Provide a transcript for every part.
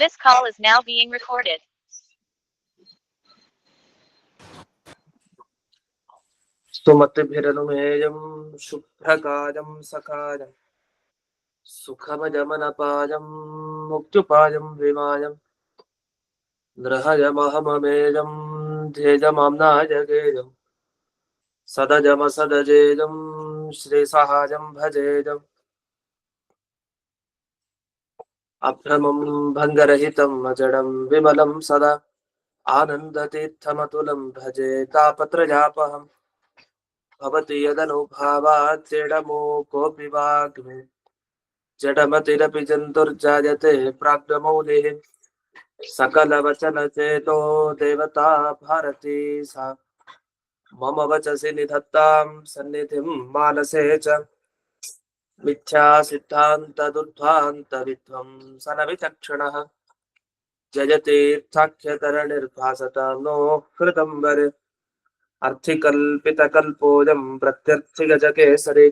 This call is now being recorded. स्तुमतिभिरनुमेयं शुभ्रकायं सकायं सुखमजमनपायं मुक्त्युपायं विमायं नृहयमहममेयं ध्येयमाम्नायगेयं सदजमसदजेयं श्रीसहायं भजेयम् अभ्रमं भङ्गरहितं अजडं विमलं सदा आनन्दतीर्थमतुलं भजे तापत्रयापहम् भवति यदनुभावात् जडमो कोऽपि वाग्मे जडमतिरपि जन्तुर्जायते प्राज्ञमौलिः सकलवचनचेतो देवता भारती सा मम वचसि निधत्तां सन्निधिं मानसे च मिथ्या सिद्धान्तदुर्ध्वान्तविध्वंसनविचक्षणः जयतीर्थाख्यतरनिर्भासतां नो हृदम्बरे अर्थिकल्पितकल्पोऽयं प्रत्यर्थिगजकेसरी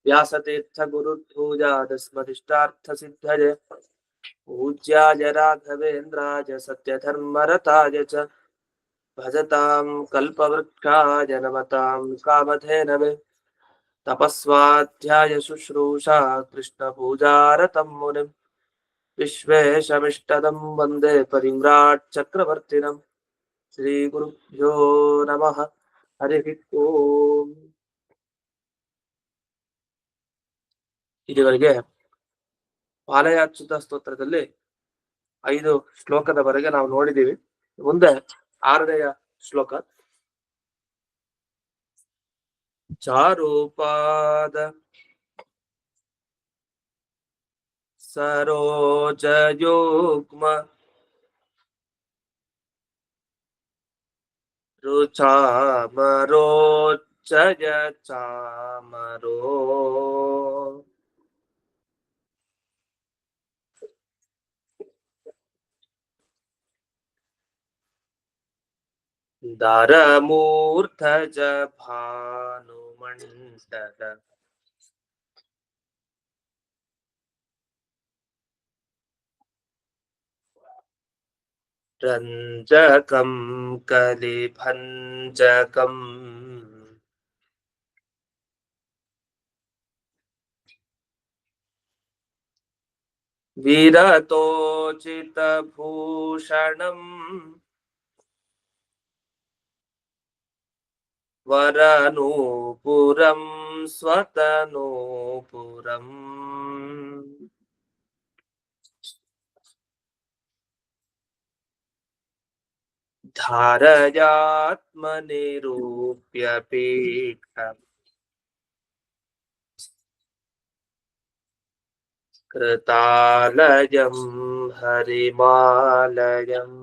व्यासतीर्थगुरुभूजादस्मदिष्टार्थसिद्धये पूज्याय राघवेन्द्राय सत्यधर्मरताय च भजतां कल्पवृक्षाय नमतां कामधेनवे तपस्वाध्याय शुश्रूषा कृष्णपूजारतं मुनिं विश्वेशमिष्टदं वन्दे परिव्राट् चक्रवर्तिनं श्रीगुरुभ्यो नमः हरिः ओम्। ಇದುವರೆಗೆ ಪಾಲಯಾಚ್ಯುತ ಸ್ತೋತ್ರದಲ್ಲಿ 5 ಶ್ಲೋಕದವರೆಗೆ ನಾವು ನೋಡಿದೀವಿ. ಮುಂದೆ 6ನೆಯ ಶ್ಲೋಕ. ಚಾರುಪಾದ ಸರೋಜಯುಗ್ಮ ರುಚಾಮರೋಚ್ಚಯ ಚಾಮರೋ ದಾರಮೂರ್ಧಜ ಭಾನುಮಂಡಲ ರಂಜಕಂ ಕಲಿಭಂಜಕಂ ವಿರತೋಚಿತಭೂಷಣಂ ವರನೂಪುರಂ ಸ್ವತನೂಪುರಂ ಧಾರಯಾತ್ಮನಿರೂಪ್ಯ ಪೀಠಂ ಕೃತಾಲಯಂ ಹರಿಮಾಲಯಂ.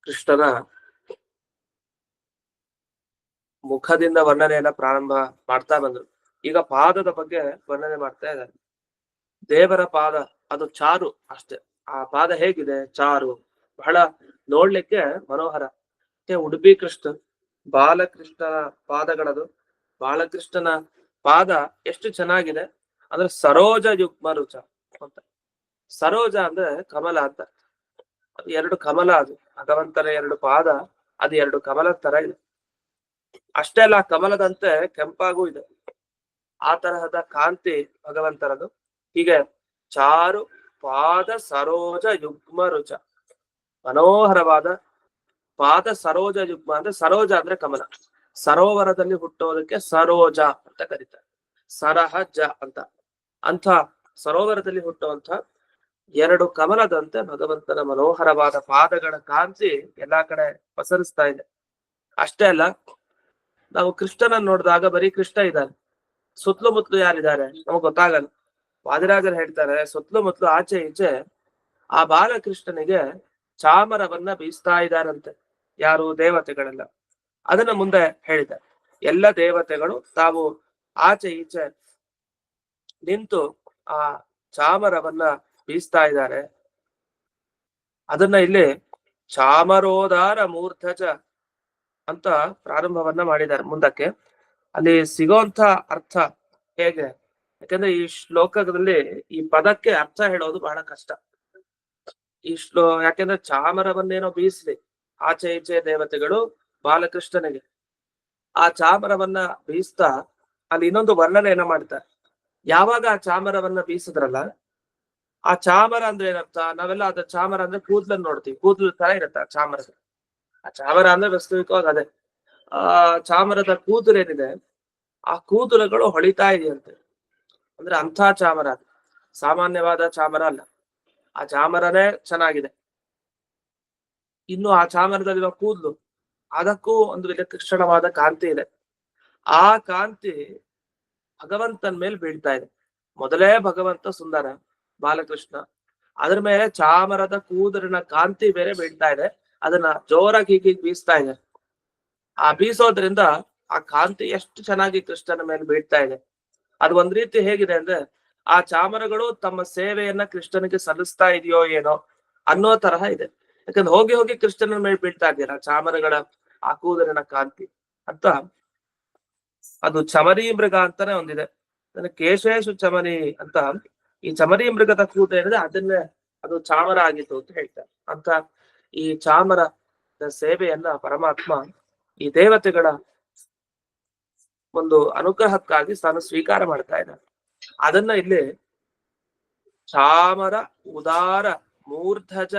ಕೃಷ್ಣನ ಮುಖದಿಂದ ವರ್ಣನೆಯನ್ನ ಪ್ರಾರಂಭ ಮಾಡ್ತಾ ಬಂದ್ರು. ಈಗ ಪಾದದ ಬಗ್ಗೆ ವರ್ಣನೆ ಮಾಡ್ತಾ ಇದ್ದಾರೆ. ದೇವರ ಪಾದ ಅದು ಚಾರು ಅಷ್ಟೇ. ಆ ಪಾದ ಹೇಗಿದೆ? ಚಾರು, ಬಹಳ ನೋಡ್ಲಿಕ್ಕೆ ಮನೋಹರ. ಉಡುಪಿ ಕೃಷ್ಣ ಬಾಲಕೃಷ್ಣನ ಪಾದಗಳದು. ಬಾಲಕೃಷ್ಣನ ಪಾದ ಎಷ್ಟು ಚೆನ್ನಾಗಿದೆ ಅಂದ್ರೆ ಸರೋಜ ಯುಗ್ಮ ರುಚ ಅಂತ. ಸರೋಜ ಅಂದ್ರೆ ಕಮಲ ಅಂತ. ಅದು 2 ಕಮಲ, ಅದು ಭಗವಂತನ 2 ಪಾದ, ಅದು 2 ಕಮಲದ ತರ ಇದೆ. ಅಷ್ಟೇ ಅಲ್ಲ, ಕಮಲದಂತೆ ಕೆಂಪಾಗೂ ಇದೆ. ಆ ತರಹದ ಕಾಂತಿ ಭಗವಂತನದು. ಹೀಗೆ ಚಾರು ಪಾದ ಸರೋಜ ಯುಗ್ಮ ರುಚ, ಮನೋಹರವಾದ ಪಾದ. ಸರೋಜ ಯುಗ್ಮ ಅಂದ್ರೆ ಸರೋಜ ಅಂದ್ರೆ ಕಮಲ. ಸರೋವರದಲ್ಲಿ ಹುಟ್ಟೋದಕ್ಕೆ ಸರೋಜ ಅಂತ ಕರೀತಾರೆ. ಸರಹಜ ಅಂತ. ಅಂಥ ಸರೋವರದಲ್ಲಿ ಹುಟ್ಟುವಂತ 2 ಕಮಲದಂತೆ ಭಗವಂತನ ಮನೋಹರವಾದ ಪಾದಗಳ ಕಾಂತಿ ಎಲ್ಲಾ ಕಡೆ ಪಸರಿಸ್ತಾ ಇದೆ. ಅಷ್ಟೇ ಅಲ್ಲ, ನಾವು ಕೃಷ್ಣನನ್ನು ನೋಡಿದಾಗ ಬರೀ ಕೃಷ್ಣ ಇದ್ದಾನೆ, ಸುತ್ತಲೂ ಮುತ್ತಲು ಯಾರಿದ್ದಾರೆ ನಮಗ್ ಗೊತ್ತಾಗಲ್ಲ. ವಾದಿರಾಜರು ಹೇಳ್ತಾರೆ, ಸುತ್ತಲೂ ಮುತ್ತಲು ಆಚೆ ಈಚೆ ಆ ಬಾಲಕೃಷ್ಣನಿಗೆ ಚಾಮರವನ್ನ ಬೀಸ್ತಾ ಇದ್ದಾರಂತೆ. ಯಾರು? ದೇವತೆಗಳೆಲ್ಲ. ಅದನ್ನ ಮುಂದೆ ಹೇಳಿದ್ದಾರೆ. ಎಲ್ಲ ದೇವತೆಗಳು ತಾವು ಆಚೆ ಈಚೆ ನಿಂತು ಆ ಚಾಮರವನ್ನ ಬೀಸ್ತಾ ಇದ್ದಾರೆ. ಅದನ್ನ ಇಲ್ಲಿ ಚಾಮರೋದಾರ ಮೂರ್ಧಜ ಅಂತ ಪ್ರಾರಂಭವನ್ನ ಮಾಡಿದ್ದಾರೆ. ಮುಂದಕ್ಕೆ ಅಲ್ಲಿ ಸಿಗೋಂತ ಅರ್ಥ ಹೇಗೆ? ಯಾಕಂದ್ರೆ ಈ ಶ್ಲೋಕದಲ್ಲಿ ಈ ಪದಕ್ಕೆ ಅರ್ಥ ಹೇಳೋದು ಬಹಳ ಕಷ್ಟ. ಯಾಕೆಂದ್ರೆ ಚಾಮರವನ್ನೇನೋ ಬೀಸ್ಲಿ ಆಚೆ ಈಚೆ ದೇವತೆಗಳು ಬಾಲಕೃಷ್ಣನಿಗೆ ಆ ಚಾಮರವನ್ನ ಬೀಸ್ತಾ ಅಲ್ಲಿ ಇನ್ನೊಂದು ವರ್ಣನೆಯನ್ನ ಮಾಡ್ತಾರೆ. ಯಾವಾಗ ಆ ಚಾಮರವನ್ನ ಬೀಸಿದ್ರಲ್ಲ, ಆ ಚಾಮರ ಅಂದ್ರೆ ಏನರ್ಥ? ನಾವೆಲ್ಲ ಅದ ಚಾಮರ ಅಂದ್ರೆ ಕೂದ್ಲನ್ನು ನೋಡ್ತೀವಿ, ಕೂದ್ಲು ತರ ಇರುತ್ತೆ ಆ ಚಾಮರದ. ಆ ಚಾಮರ ಅಂದ್ರೆ ವಾಸ್ತವಿಕವಾಗಿ ಅದೇ. ಆ ಚಾಮರದ ಕೂದಲು ಏನಿದೆ, ಆ ಕೂದಲುಗಳು ಹೊಳಿತಾ ಇದೆಯಂತೆ. ಅಂದ್ರೆ ಅಂಥ ಚಾಮರ, ಸಾಮಾನ್ಯವಾದ ಚಾಮರ ಅಲ್ಲ. ಆ ಚಾಮರನೇ ಚೆನ್ನಾಗಿದೆ. ಇನ್ನು ಆ ಚಾಮರದಲ್ಲಿರೋ ಕೂದಲು, ಅದಕ್ಕೂ ಒಂದು ವಿಲಕ್ಷಣವಾದ ಕಾಂತಿ ಇದೆ. ಆ ಕಾಂತಿ ಭಗವಂತನ ಮೇಲೆ ಬೀಳ್ತಾ ಇದೆ. ಮೊದಲೇ ಭಗವಂತ ಸುಂದರ ಬಾಲಕೃಷ್ಣ, ಅದ್ರ ಮೇಲೆ ಚಾಮರದ ಕೂದಲಿನ ಕಾಂತಿ ಬೇರೆ ಬೀಳ್ತಾ ಇದೆ. ಅದನ್ನ ಜೋರಾಗಿ ಹೀಗೆ ಬೀಸ್ತಾ ಇದೆ. ಆ ಬೀಸೋದ್ರಿಂದ ಆ ಕಾಂತಿ ಎಷ್ಟು ಚೆನ್ನಾಗಿ ಕೃಷ್ಣನ ಮೇಲೆ ಬೀಳ್ತಾ ಇದೆ. ಅದು ಒಂದ್ ರೀತಿ ಹೇಗಿದೆ ಅಂದ್ರೆ, ಆ ಚಾಮರಗಳು ತಮ್ಮ ಸೇವೆಯನ್ನ ಕೃಷ್ಣನಿಗೆ ಸಲ್ಲಿಸ್ತಾ ಇದೆಯೋ ಏನೋ ಅನ್ನೋ ತರಹ ಇದೆ. ಯಾಕಂದ್ರೆ ಹೋಗಿ ಹೋಗಿ ಕೃಷ್ಣನ ಮೇಲೆ ಬೀಳ್ತಾ ಇದೆಯಲ್ಲ ಚಾಮರಗಳ ಆ ಕೂದಲಿನ ಕಾಂತಿ ಅಂತ. ಅದು ಚಮರಿ ಮೃಗ ಅಂತಾನೆ ಒಂದಿದೆ, ಕೇಶೇಶು ಚಮರಿ ಅಂತ. ಈ ಚಮರಿ ಮೃಗದ ಕೂದ ಏನಿದೆ ಅದನ್ನೇ ಅದು ಚಾಮರ ಆಗಿತ್ತು ಅಂತ ಹೇಳ್ತಾರೆ. ಅಂತ ಈ ಚಾಮರದ ಸೇವೆಯನ್ನ ಪರಮಾತ್ಮ ಈ ದೇವತೆಗಳ ಒಂದು ಅನುಗ್ರಹಕ್ಕಾಗಿ ತಾನು ಸ್ವೀಕಾರ ಮಾಡ್ತಾ ಇದ್ದಾನೆ. ಅದನ್ನ ಇಲ್ಲಿ ಚಾಮರ ಉದಾರ ಮೂರ್ಧಜ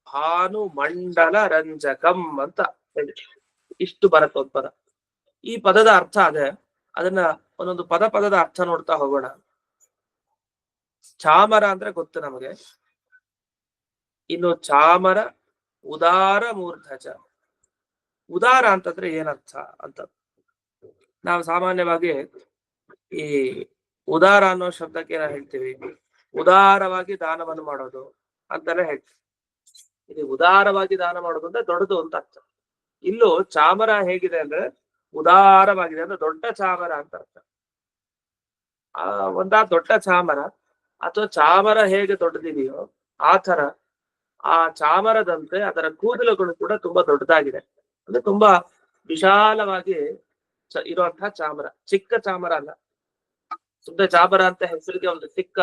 ಭಾನು ಮಂಡಲ ರಂಜಕಂ ಅಂತ ಹೇಳಿ ಇಷ್ಟು ಬರುತ್ತೆ ಒಂದು ಪದ. ಈ ಪದದ ಅರ್ಥ ಅದೇ. ಅದನ್ನ ಒಂದೊಂದು ಪದದ ಅರ್ಥ ನೋಡ್ತಾ ಹೋಗೋಣ. ಚಾಮರ ಅಂದ್ರೆ ಗೊತ್ತು ನಮಗೆ. ಇನ್ನು ಚಾಮರ ಉದಾರ ಮೂರ್ಧಜ. ಉದಾರ ಅಂತಂದ್ರೆ ಏನರ್ಥ ಅಂತ ನಾವು ಸಾಮಾನ್ಯವಾಗಿ ಈ ಉದಾರ ಅನ್ನೋ ಶಬ್ದಕ್ಕೆ ಏನ ಹೇಳ್ತೀವಿ? ಉದಾರವಾಗಿ ದಾನವನ್ನು ಮಾಡೋದು ಅಂತಾನೆ ಹೇಳ್ತೀವಿ. ಇದು ಉದಾರವಾಗಿ ದಾನ ಮಾಡೋದು ಅಂದ್ರೆ ದೊಡ್ಡದು ಅಂತ ಅರ್ಥ. ಇಲ್ಲೂ ಚಾಮರ ಹೇಗಿದೆ ಅಂದ್ರೆ ಉದಾರವಾಗಿದೆ ಅಂದ್ರೆ ದೊಡ್ಡ ಚಾಮರ ಅಂತ ಅರ್ಥ. ಒಂದಾ ದೊಡ್ಡ ಚಾಮರ ಅಥವಾ ಚಾಮರ ಹೇಗೆ ದೊಡ್ಡದಿದೆಯೋ ಆ ತರ ಆ ಚಾಮರದಂತೆ ಅದರ ಕೂದಲುಗಳು ಕೂಡ ತುಂಬಾ ದೊಡ್ಡದಾಗಿದೆ. ಅಂದ್ರೆ ತುಂಬಾ ವಿಶಾಲವಾಗಿ ಇರುವಂತಹ ಚಾಮರ, ಚಿಕ್ಕ ಚಾಮರ ಅಲ್ಲ. ಸುದ್ದ ಚಾಮರ ಅಂತ ಹೆಸರಿಗೆ ಒಂದು ಚಿಕ್ಕ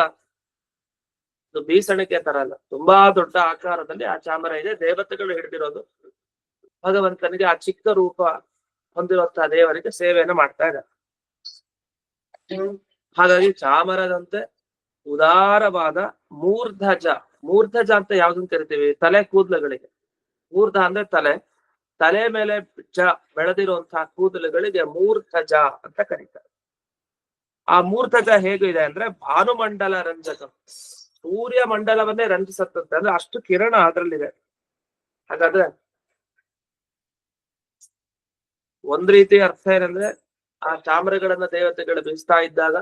ಬೀಸಣಿಕೆ ತರ ಅಲ್ಲ, ತುಂಬಾ ದೊಡ್ಡ ಆಕಾರದಲ್ಲಿ ಆ ಚಾಮರ ಇದೆ. ದೇವತೆಗಳು ಹಿಡಿದಿರೋದು ಭಗವಂತನಿಗೆ ಆ ಚಿಕ್ಕ ರೂಪ ಹೊಂದಿರುವಂತಹ ದೇವರಿಗೆ ಸೇವೆಯನ್ನು ಮಾಡ್ತಾ ಇದ್ದಾರೆ. ಹಾಗಾಗಿ ಚಾಮರದಂತೆ ಉದಾರವಾದ ಮೂರ್ಧಜ. ಮೂರ್ಧಜ ಅಂತ ಯಾವ್ದನ್ನ ಕರಿತೀವಿ? ತಲೆ ಕೂದಲುಗಳಿಗೆ. ಮೂರ್ಧ ಅಂದ್ರೆ ತಲೆ, ತಲೆ ಮೇಲೆ ಬೆಳೆದಿರುವಂತಹ ಕೂದಲುಗಳಿಗೆ ಮೂರ್ಧಜ ಅಂತ ಕರೀತಾರೆ. ಆ ಮೂರ್ಧಜ ಹೇಗಿದೆ ಅಂದ್ರೆ ಭಾನುಮಂಡಲ ರಂಜಕ, ಸೂರ್ಯ ಮಂಡಲವನ್ನೇ ರಂಜಿಸತ್ತಂತೆ. ಅಂದ್ರೆ ಅಷ್ಟು ಕಿರಣ ಅದ್ರಲ್ಲಿದೆ. ಹಾಗಾದ್ರೆ ಒಂದ್ ರೀತಿ ಅರ್ಥ ಏನಂದ್ರೆ, ಆ ಚಾಮರಗಳನ್ನ ದೇವತೆಗಳು ಬೀಸ್ತಾ ಇದ್ದಾಗ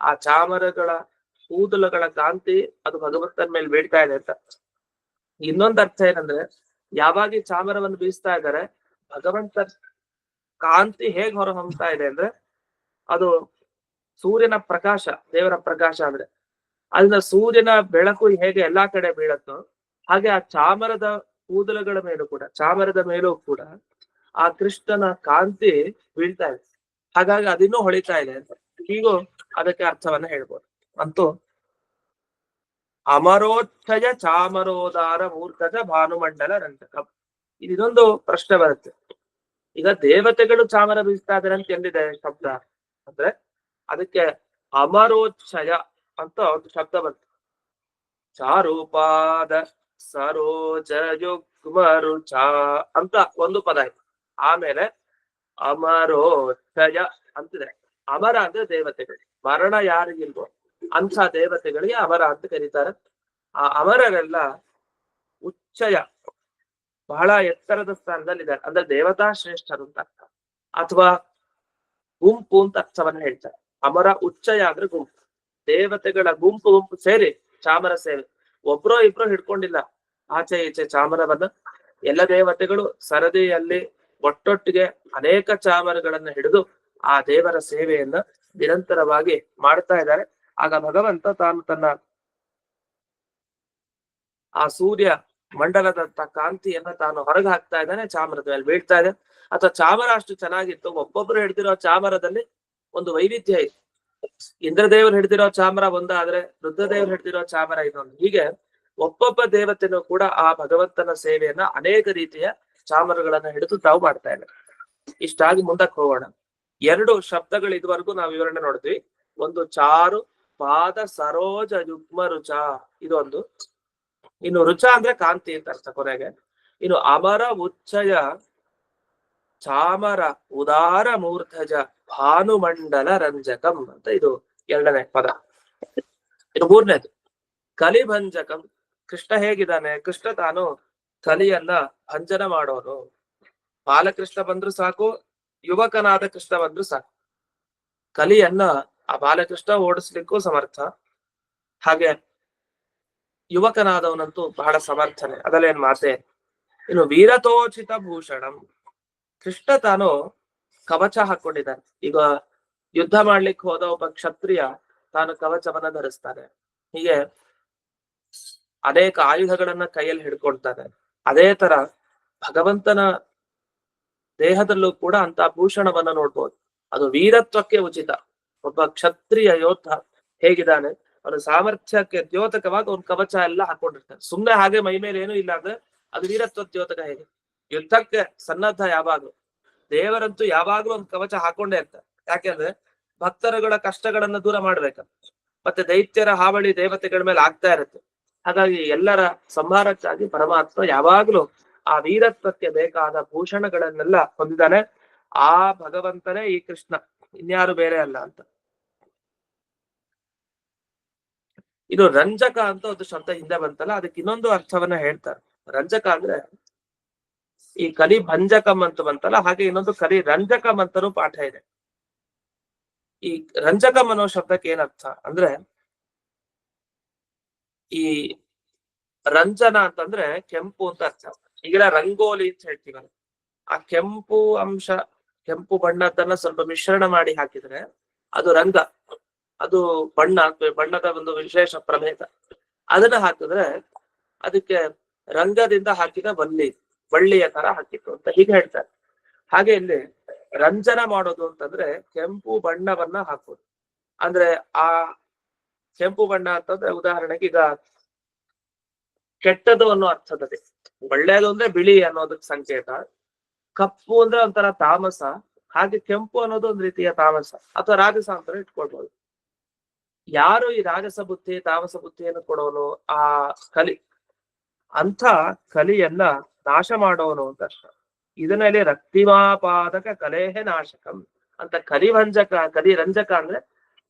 ಆ ಚಾಮರಗಳ ಕೂದಲುಗಳ ಕಾಂತಿ ಅದು ಭಗವಂತನ ಮೇಲೆ ಬೀಳ್ತಾ ಇದೆ ಅಂತ. ಇನ್ನೊಂದು ಅರ್ಥ ಏನಂದ್ರೆ, ಯಾವಾಗ ಈ ಚಾಮರವನ್ನು ಬೀಸ್ತಾ ಇದ್ದಾರೆ ಭಗವಂತ ಕಾಂತಿ ಹೇಗ್ ಹೊರ ಹೊಮ್ತಾ ಇದೆ ಅಂದ್ರೆ, ಅದು ಸೂರ್ಯನ ಪ್ರಕಾಶ, ದೇವರ ಪ್ರಕಾಶ ಅಂದ್ರೆ ಅದನ್ನ ಸೂರ್ಯನ ಬೆಳಕು ಹೇಗೆ ಎಲ್ಲಾ ಕಡೆ ಬೀಳತ್ತೋ ಹಾಗೆ ಆ ಚಾಮರದ ಕೂದಲುಗಳ ಮೇಲೂ ಕೂಡ, ಚಾಮರದ ಮೇಲೂ ಕೂಡ ಆ ಕೃಷ್ಣನ ಕಾಂತಿ ಬೀಳ್ತಾ ಇದೆ. ಹಾಗಾಗಿ ಅದಿನ್ನೂ ಹೊಳಿತಾ ಇದೆ ಅಂತ ಹೀಗೂ ಅದಕ್ಕೆ ಅರ್ಥವನ್ನ ಹೇಳ್ಬೋದು. ಅಂತೂ ಅಮರೋತ್ಥಯ ಚಾಮರೋದಾರ ಮೂರ್ಖಜ ಭಾನುಮಂಡಲ ರಂಜಕ. ಇದೊಂದು ಪ್ರಶ್ನೆ ಬರುತ್ತೆ. ಈಗ ದೇವತೆಗಳು ಚಾಮರ ಬೀಸ್ತಾ ಇದಾರೆ ಅಂತ ಎಲ್ಲಿದೆ ಶಬ್ದ ಅಂದ್ರೆ, ಅದಕ್ಕೆ ಅಮರೋಚ್ಛಯ ಅಂತ ಒಂದು ಶಬ್ದ ಬಂತು. ಚಾರೂಪಾದ ಸರೋಜಯುಗ್ಮರು ಚಾ ಅಂತ ಒಂದು ಪದ ಆಯ್ತು. ಆಮೇಲೆ ಅಮರೋಚ್ಛಯ ಅಂತಿದೆ. ಅಮರ ಅಂದ್ರೆ ದೇವತೆಗಳು, ಮರಣ ಯಾರಿಗಿಲ್ವೋ ಅಂಥ ದೇವತೆಗಳಿಗೆ ಅಮರ ಅಂತ ಕರೀತಾರೆ. ಆ ಅಮರರೆಲ್ಲ ಉಚ್ಚಯ, ಬಹಳ ಎತ್ತರದ ಸ್ಥಾನದಲ್ಲಿದ್ದಾರೆ. ಅಂದ್ರೆ ದೇವತಾ ಶ್ರೇಷ್ಠರು ಅಂತ ಅರ್ಥ, ಅಥವಾ ಗುಂಪು ಅಂತ ಅರ್ಥವನ್ನ ಹೇಳ್ತಾರೆ. ಅಮರ ಉಚ್ಚಯ ಅಂದ್ರೆ ಗುಂಪು, ದೇವತೆಗಳ ಗುಂಪು ಸೇರಿ ಚಾಮರ ಸೇವೆ. ಒಬ್ರೋ ಇಬ್ರು ಹಿಡ್ಕೊಂಡಿಲ್ಲ ಆಚೆ ಈಚೆ ಚಾಮರವನ್ನ. ಎಲ್ಲ ದೇವತೆಗಳು ಸರದಿಯಲ್ಲಿ ಒಟ್ಟೊಟ್ಟಿಗೆ ಅನೇಕ ಚಾಮರಗಳನ್ನ ಹಿಡಿದು ಆ ದೇವರ ಸೇವೆಯನ್ನ ನಿರಂತರವಾಗಿ ಮಾಡ್ತಾ ಇದ್ದಾರೆ. ಆಗ ಭಗವಂತ ತಾನು ತನ್ನ ಆ ಸೂರ್ಯ ಮಂಡಲದಂತ ಕಾಂತಿಯನ್ನ ತಾನು ಹೊರಗೆ ಹಾಕ್ತಾ ಇದ್ದಾನೆ, ಚಾಮರದ ಮೇಲೆ ಬೀಳ್ತಾ ಇದೆ. ಅಥವಾ ಚಾಮರ ಅಷ್ಟು ಚೆನ್ನಾಗಿತ್ತು, ಒಬ್ಬೊಬ್ರು ಹಿಡ್ದಿರೋ ಚಾಮರದಲ್ಲಿ ಒಂದು ವೈವಿಧ್ಯ ಇದೆ. ಇಂದ್ರದೇವರು ಹಿಡಿದಿರೋ ಚಾಮರ ಒಂದಾದ್ರೆ ರುದ್ರದೇವರು ಹಿಡಿದಿರೋ ಚಾಮರ ಇನ್ನೊಂದು. ಹೀಗೆ ಒಬ್ಬೊಬ್ಬ ದೇವತೆನೂ ಕೂಡ ಆ ಭಗವಂತನ ಸೇವೆಯನ್ನ ಅನೇಕ ರೀತಿಯ ಚಾಮರಗಳನ್ನ ಹಿಡಿದು ತಾವು ಮಾಡ್ತಾ ಇದ್ದಾರೆ. ಇಷ್ಟಾಗಿ ಮುಂದಕ್ಕೆ ಹೋಗೋಣ. ಎರಡು ಶಬ್ದಗಳು ಇದುವರೆಗೂ ನಾವು ವಿವರಣೆ ನೋಡಿದ್ವಿ. ಒಂದು ಚಾರು ಪಾದ ಸರೋಜ ಯುಗ್ಮ ರುಚ, ಇದೊಂದು. ಇನ್ನು ರುಚ ಅಂದ್ರೆ ಕಾಂತಿ ಅಂತ ಅರ್ಥ ಕೊನೆಗೆ. ಇನ್ನು ಅಮರ ಉಚ್ಚಯ ಚಾಮರ ಉದಾರ ಮೂರ್ಧಜ ಭಾನುಮಂಡಲ ರಂಜಕಂ ಅಂತ ಇದು ಎರಡನೇ ಪದ. ಇನ್ನು ಮೂರನೇದು ಕಲಿಭಂಜಕಂ. ಕೃಷ್ಣ ಹೇಗಿದ್ದಾನೆ? ಕೃಷ್ಣ ತಾನು ಕಲಿಯನ್ನ ಭಂಜನ ಮಾಡೋನು. ಬಾಲಕೃಷ್ಣ ಬಂದ್ರು ಸಾಕು, ಯುವಕನಾದ ಕೃಷ್ಣ ಬಂದ್ರು ಸಾಕು, ಕಲಿಯನ್ನ ಆ ಬಾಲಕೃಷ್ಣ ಓಡಿಸ್ಲಿಕ್ಕೂ ಸಮರ್ಥ, ಹಾಗೆ ಯುವಕನಾದವನಂತೂ ಬಹಳ ಸಮರ್ಥನೆ, ಅದಲ್ಲೇನ್ ಮಾತೆ. ಇನ್ನು ವೀರತೋಚಿತ ಭೂಷಣಂ. ಕೃಷ್ಣ ತಾನು ಕವಚ ಹಾಕೊಂಡಿದ್ದಾನೆ. ಈಗ ಯುದ್ಧ ಮಾಡ್ಲಿಕ್ಕೆ ಹೋದ ಒಬ್ಬ ಕ್ಷತ್ರಿಯ ತಾನು ಕವಚವನ್ನ ಧರಿಸ್ತಾನೆ. ಹೀಗೆ ಅನೇಕ ಆಯುಧಗಳನ್ನ ಕೈಯಲ್ಲಿ ಹಿಡ್ಕೊಳ್ತಾನೆ. ಅದೇ ತರ ಭಗವಂತನ ದೇಹದಲ್ಲೂ ಕೂಡ ಅಂತ ಭೂಷಣವನ್ನ ನೋಡ್ಬೋದು. ಅದು ವೀರತ್ವಕ್ಕೆ ಉಚಿತ. ಒಬ್ಬ ಕ್ಷತ್ರಿಯ ಯೋಧ ಹೇಗಿದ್ದಾನೆ, ಅವನ ಸಾಮರ್ಥ್ಯಕ್ಕೆ ದ್ಯೋತಕವಾಗಿ ಅವ್ನ ಕವಚ ಎಲ್ಲ ಹಾಕೊಂಡಿರ್ತಾನೆ. ಸುಮ್ನೆ ಹಾಗೆ ಮೈ ಮೇಲೆ ಏನೂ ಇಲ್ಲ ಅಂದ್ರೆ ಅದು ವೀರತ್ವ ದ್ಯೋತಕ. ಹೇಗೆ ಯುದ್ಧಕ್ಕೆ ಸನ್ನದ್ಧ ಯಾವಾಗ್ಲೂ, ದೇವರಂತೂ ಯಾವಾಗ್ಲೂ ಒಂದು ಕವಚ ಹಾಕೊಂಡೇ ಇರ್ತಾರೆ. ಯಾಕೆಂದ್ರೆ ಭಕ್ತರುಗಳ ಕಷ್ಟಗಳನ್ನ ದೂರ ಮಾಡ್ಬೇಕ, ಮತ್ತೆ ದೈತ್ಯರ ಹಾವಳಿ ದೇವತೆಗಳ ಮೇಲೆ ಆಗ್ತಾ ಇರುತ್ತೆ. ಹಾಗಾಗಿ ಎಲ್ಲರ ಸಂಹಾರಕ್ಕಾಗಿ ಪರಮಾತ್ಮ ಯಾವಾಗ್ಲೂ ಆ ವೀರತ್ವಕ್ಕೆ ಬೇಕಾದ ಭೂಷಣಗಳನ್ನೆಲ್ಲ ಹೊಂದಿದ್ದಾನೆ. ಆ ಭಗವಂತನೇ ಈ ಕೃಷ್ಣ, ಇನ್ಯಾರು ಬೇರೆ ಅಲ್ಲ ಅಂತ. ಇದು ರಂಜಕ ಅಂತ ಒಂದು ಶಬ್ದ ಹಿಂದೆ ಬಂತಲ್ಲ, ಅದಕ್ಕೆ ಇನ್ನೊಂದು ಅರ್ಥವನ್ನ ಹೇಳ್ತಾರೆ. ರಂಜಕ ಅಂದ್ರೆ ಈ ಕಲಿ ಭಂಜಕಂ ಅಂತ ಬಂತಲ್ಲ, ಹಾಗೆ ಇನ್ನೊಂದು ಕಲಿ ರಂಜಕಂ ಅಂತನೂ ಪಾಠ ಇದೆ. ಈ ರಂಜಕಂ ಅನ್ನೋ ಶಬ್ದಕ್ಕೆ ಏನರ್ಥ ಅಂದ್ರೆ, ಈ ರಂಜನ ಅಂತಂದ್ರೆ ಕೆಂಪು ಅಂತ ಅರ್ಥ. ಈಗೆಲ್ಲ ರಂಗೋಲಿ ಅಂತ ಹೇಳ್ತೀವಲ್ಲ, ಆ ಕೆಂಪು ಅಂಶ, ಕೆಂಪು ಬಣ್ಣದನ್ನ ಸ್ವಲ್ಪ ಮಿಶ್ರಣ ಮಾಡಿ ಹಾಕಿದ್ರೆ ಅದು ರಂಗ, ಅದು ಬಣ್ಣದ ಒಂದು ವಿಶೇಷ ಪ್ರಭೇದ. ಅದನ್ನ ಹಾಕಿದ್ರೆ ಅದಕ್ಕೆ ರಂಗದಿಂದ ಹಾಕಿದ ಬಳ್ಳಿಯ ತರ ಹಾಕಿತ್ತು ಅಂತ ಹೀಗೆ ಹೇಳ್ತಾರೆ. ಹಾಗೆ ಇಲ್ಲಿ ರಂಜನ ಮಾಡೋದು ಅಂತಂದ್ರೆ ಕೆಂಪು ಬಣ್ಣವನ್ನ ಹಾಕೋದು. ಅಂದ್ರೆ ಆ ಕೆಂಪು ಬಣ್ಣ ಅಂತಂದ್ರೆ ಉದಾಹರಣೆಗೆ ಈಗ ಕೆಟ್ಟದು ಅನ್ನೋ ಅರ್ಥದಲ್ಲಿ, ಒಳ್ಳೆಯದು ಅಂದ್ರೆ ಬಿಳಿ ಅನ್ನೋದಕ್ಕೆ ಸಂಕೇತ, ಕಪ್ಪು ಅಂದ್ರೆ ಒಂಥರ ತಾಮಸ, ಹಾಗೆ ಕೆಂಪು ಅನ್ನೋದು ಒಂದ್ ರೀತಿಯ ತಾಮಸ ಅಥವಾ ರಾಜಸ ಅಂತ ಇಟ್ಕೊಳ್ಬಹುದು. ಯಾರು ಈ ರಾಜಸ ಬುದ್ಧಿ ತಾಮಸ ಬುದ್ಧಿಯನ್ನು ಕೊಡೋನು? ಆ ಕಲಿ. ಅಂಥ ಕಲಿಯನ್ನ ನಾಶ ಮಾಡೋನು ಅಂತ ಅರ್ಥ. ಇದನ್ನಲ್ಲಿ ರಕ್ತಿಮಾಪಾದಕ ಕಲೇಹೆ ನಾಶಕಂ ಅಂತ ಕಲಿ ರಂಜಕ ಅಂದ್ರೆ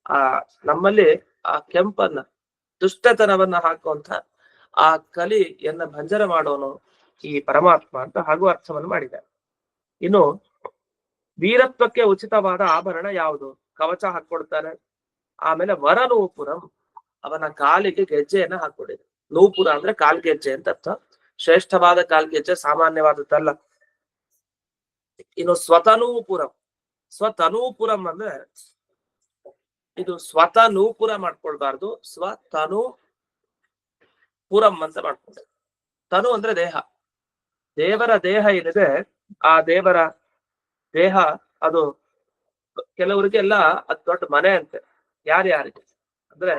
ಆ ನಮ್ಮಲ್ಲಿ ಆ ಕೆಂಪನ್ನ, ದುಷ್ಟತನವನ್ನ ಹಾಕುವಂತ ಆ ಕಲಿಯನ್ನ ಭಂಜನ ಮಾಡೋನು ಈ ಪರಮಾತ್ಮ ಅಂತ ಹಾಗೂ ಅರ್ಥವನ್ನು ಮಾಡಿದ್ದಾರೆ. ಇನ್ನು ವೀರತ್ವಕ್ಕೆ ಉಚಿತವಾದ ಆಭರಣ ಯಾವುದು? ಕವಚ ಹಾಕೊಡ್ತಾನೆ. ಆಮೇಲೆ ವರ ನೂಪುರಂ, ಅವನ ಕಾಲಿಗೆ ಗೆಜ್ಜೆಯನ್ನ ಹಾಕೊಂಡಿದೆ. ನೂಪುರ ಅಂದ್ರೆ ಕಾಲ್ಗೆಜ್ಜೆ ಅಂತ ಅರ್ಥ. ಶ್ರೇಷ್ಠವಾದ ಕಾಲ್ಗೆಜ್ಜೆ, ಸಾಮಾನ್ಯವಾದದ್ದಲ್ಲ. ಇನ್ನು ಸ್ವತನೂಪುರಂ ಅಂದ್ರೆ ಇದು ಸ್ವತನೂಪುರ ಮಾಡ್ಕೊಳ್ಬಾರ್ದು, ಸ್ವತನು ಪುರಂ ಅಂತ ಮಾಡ್ಕೊಂಡೆ. ತನು ಅಂದ್ರೆ ದೇಹ. ದೇವರ ದೇಹ ಏನಿದೆ, ಆ ದೇವರ ದೇಹ ಅದು ಕೆಲವರಿಗೆಲ್ಲ ಅದು ದೊಡ್ಡ ಮನೆ ಅಂತೆ. ಯಾರ್ಯಾರಿಗೆ ಅಂದ್ರೆ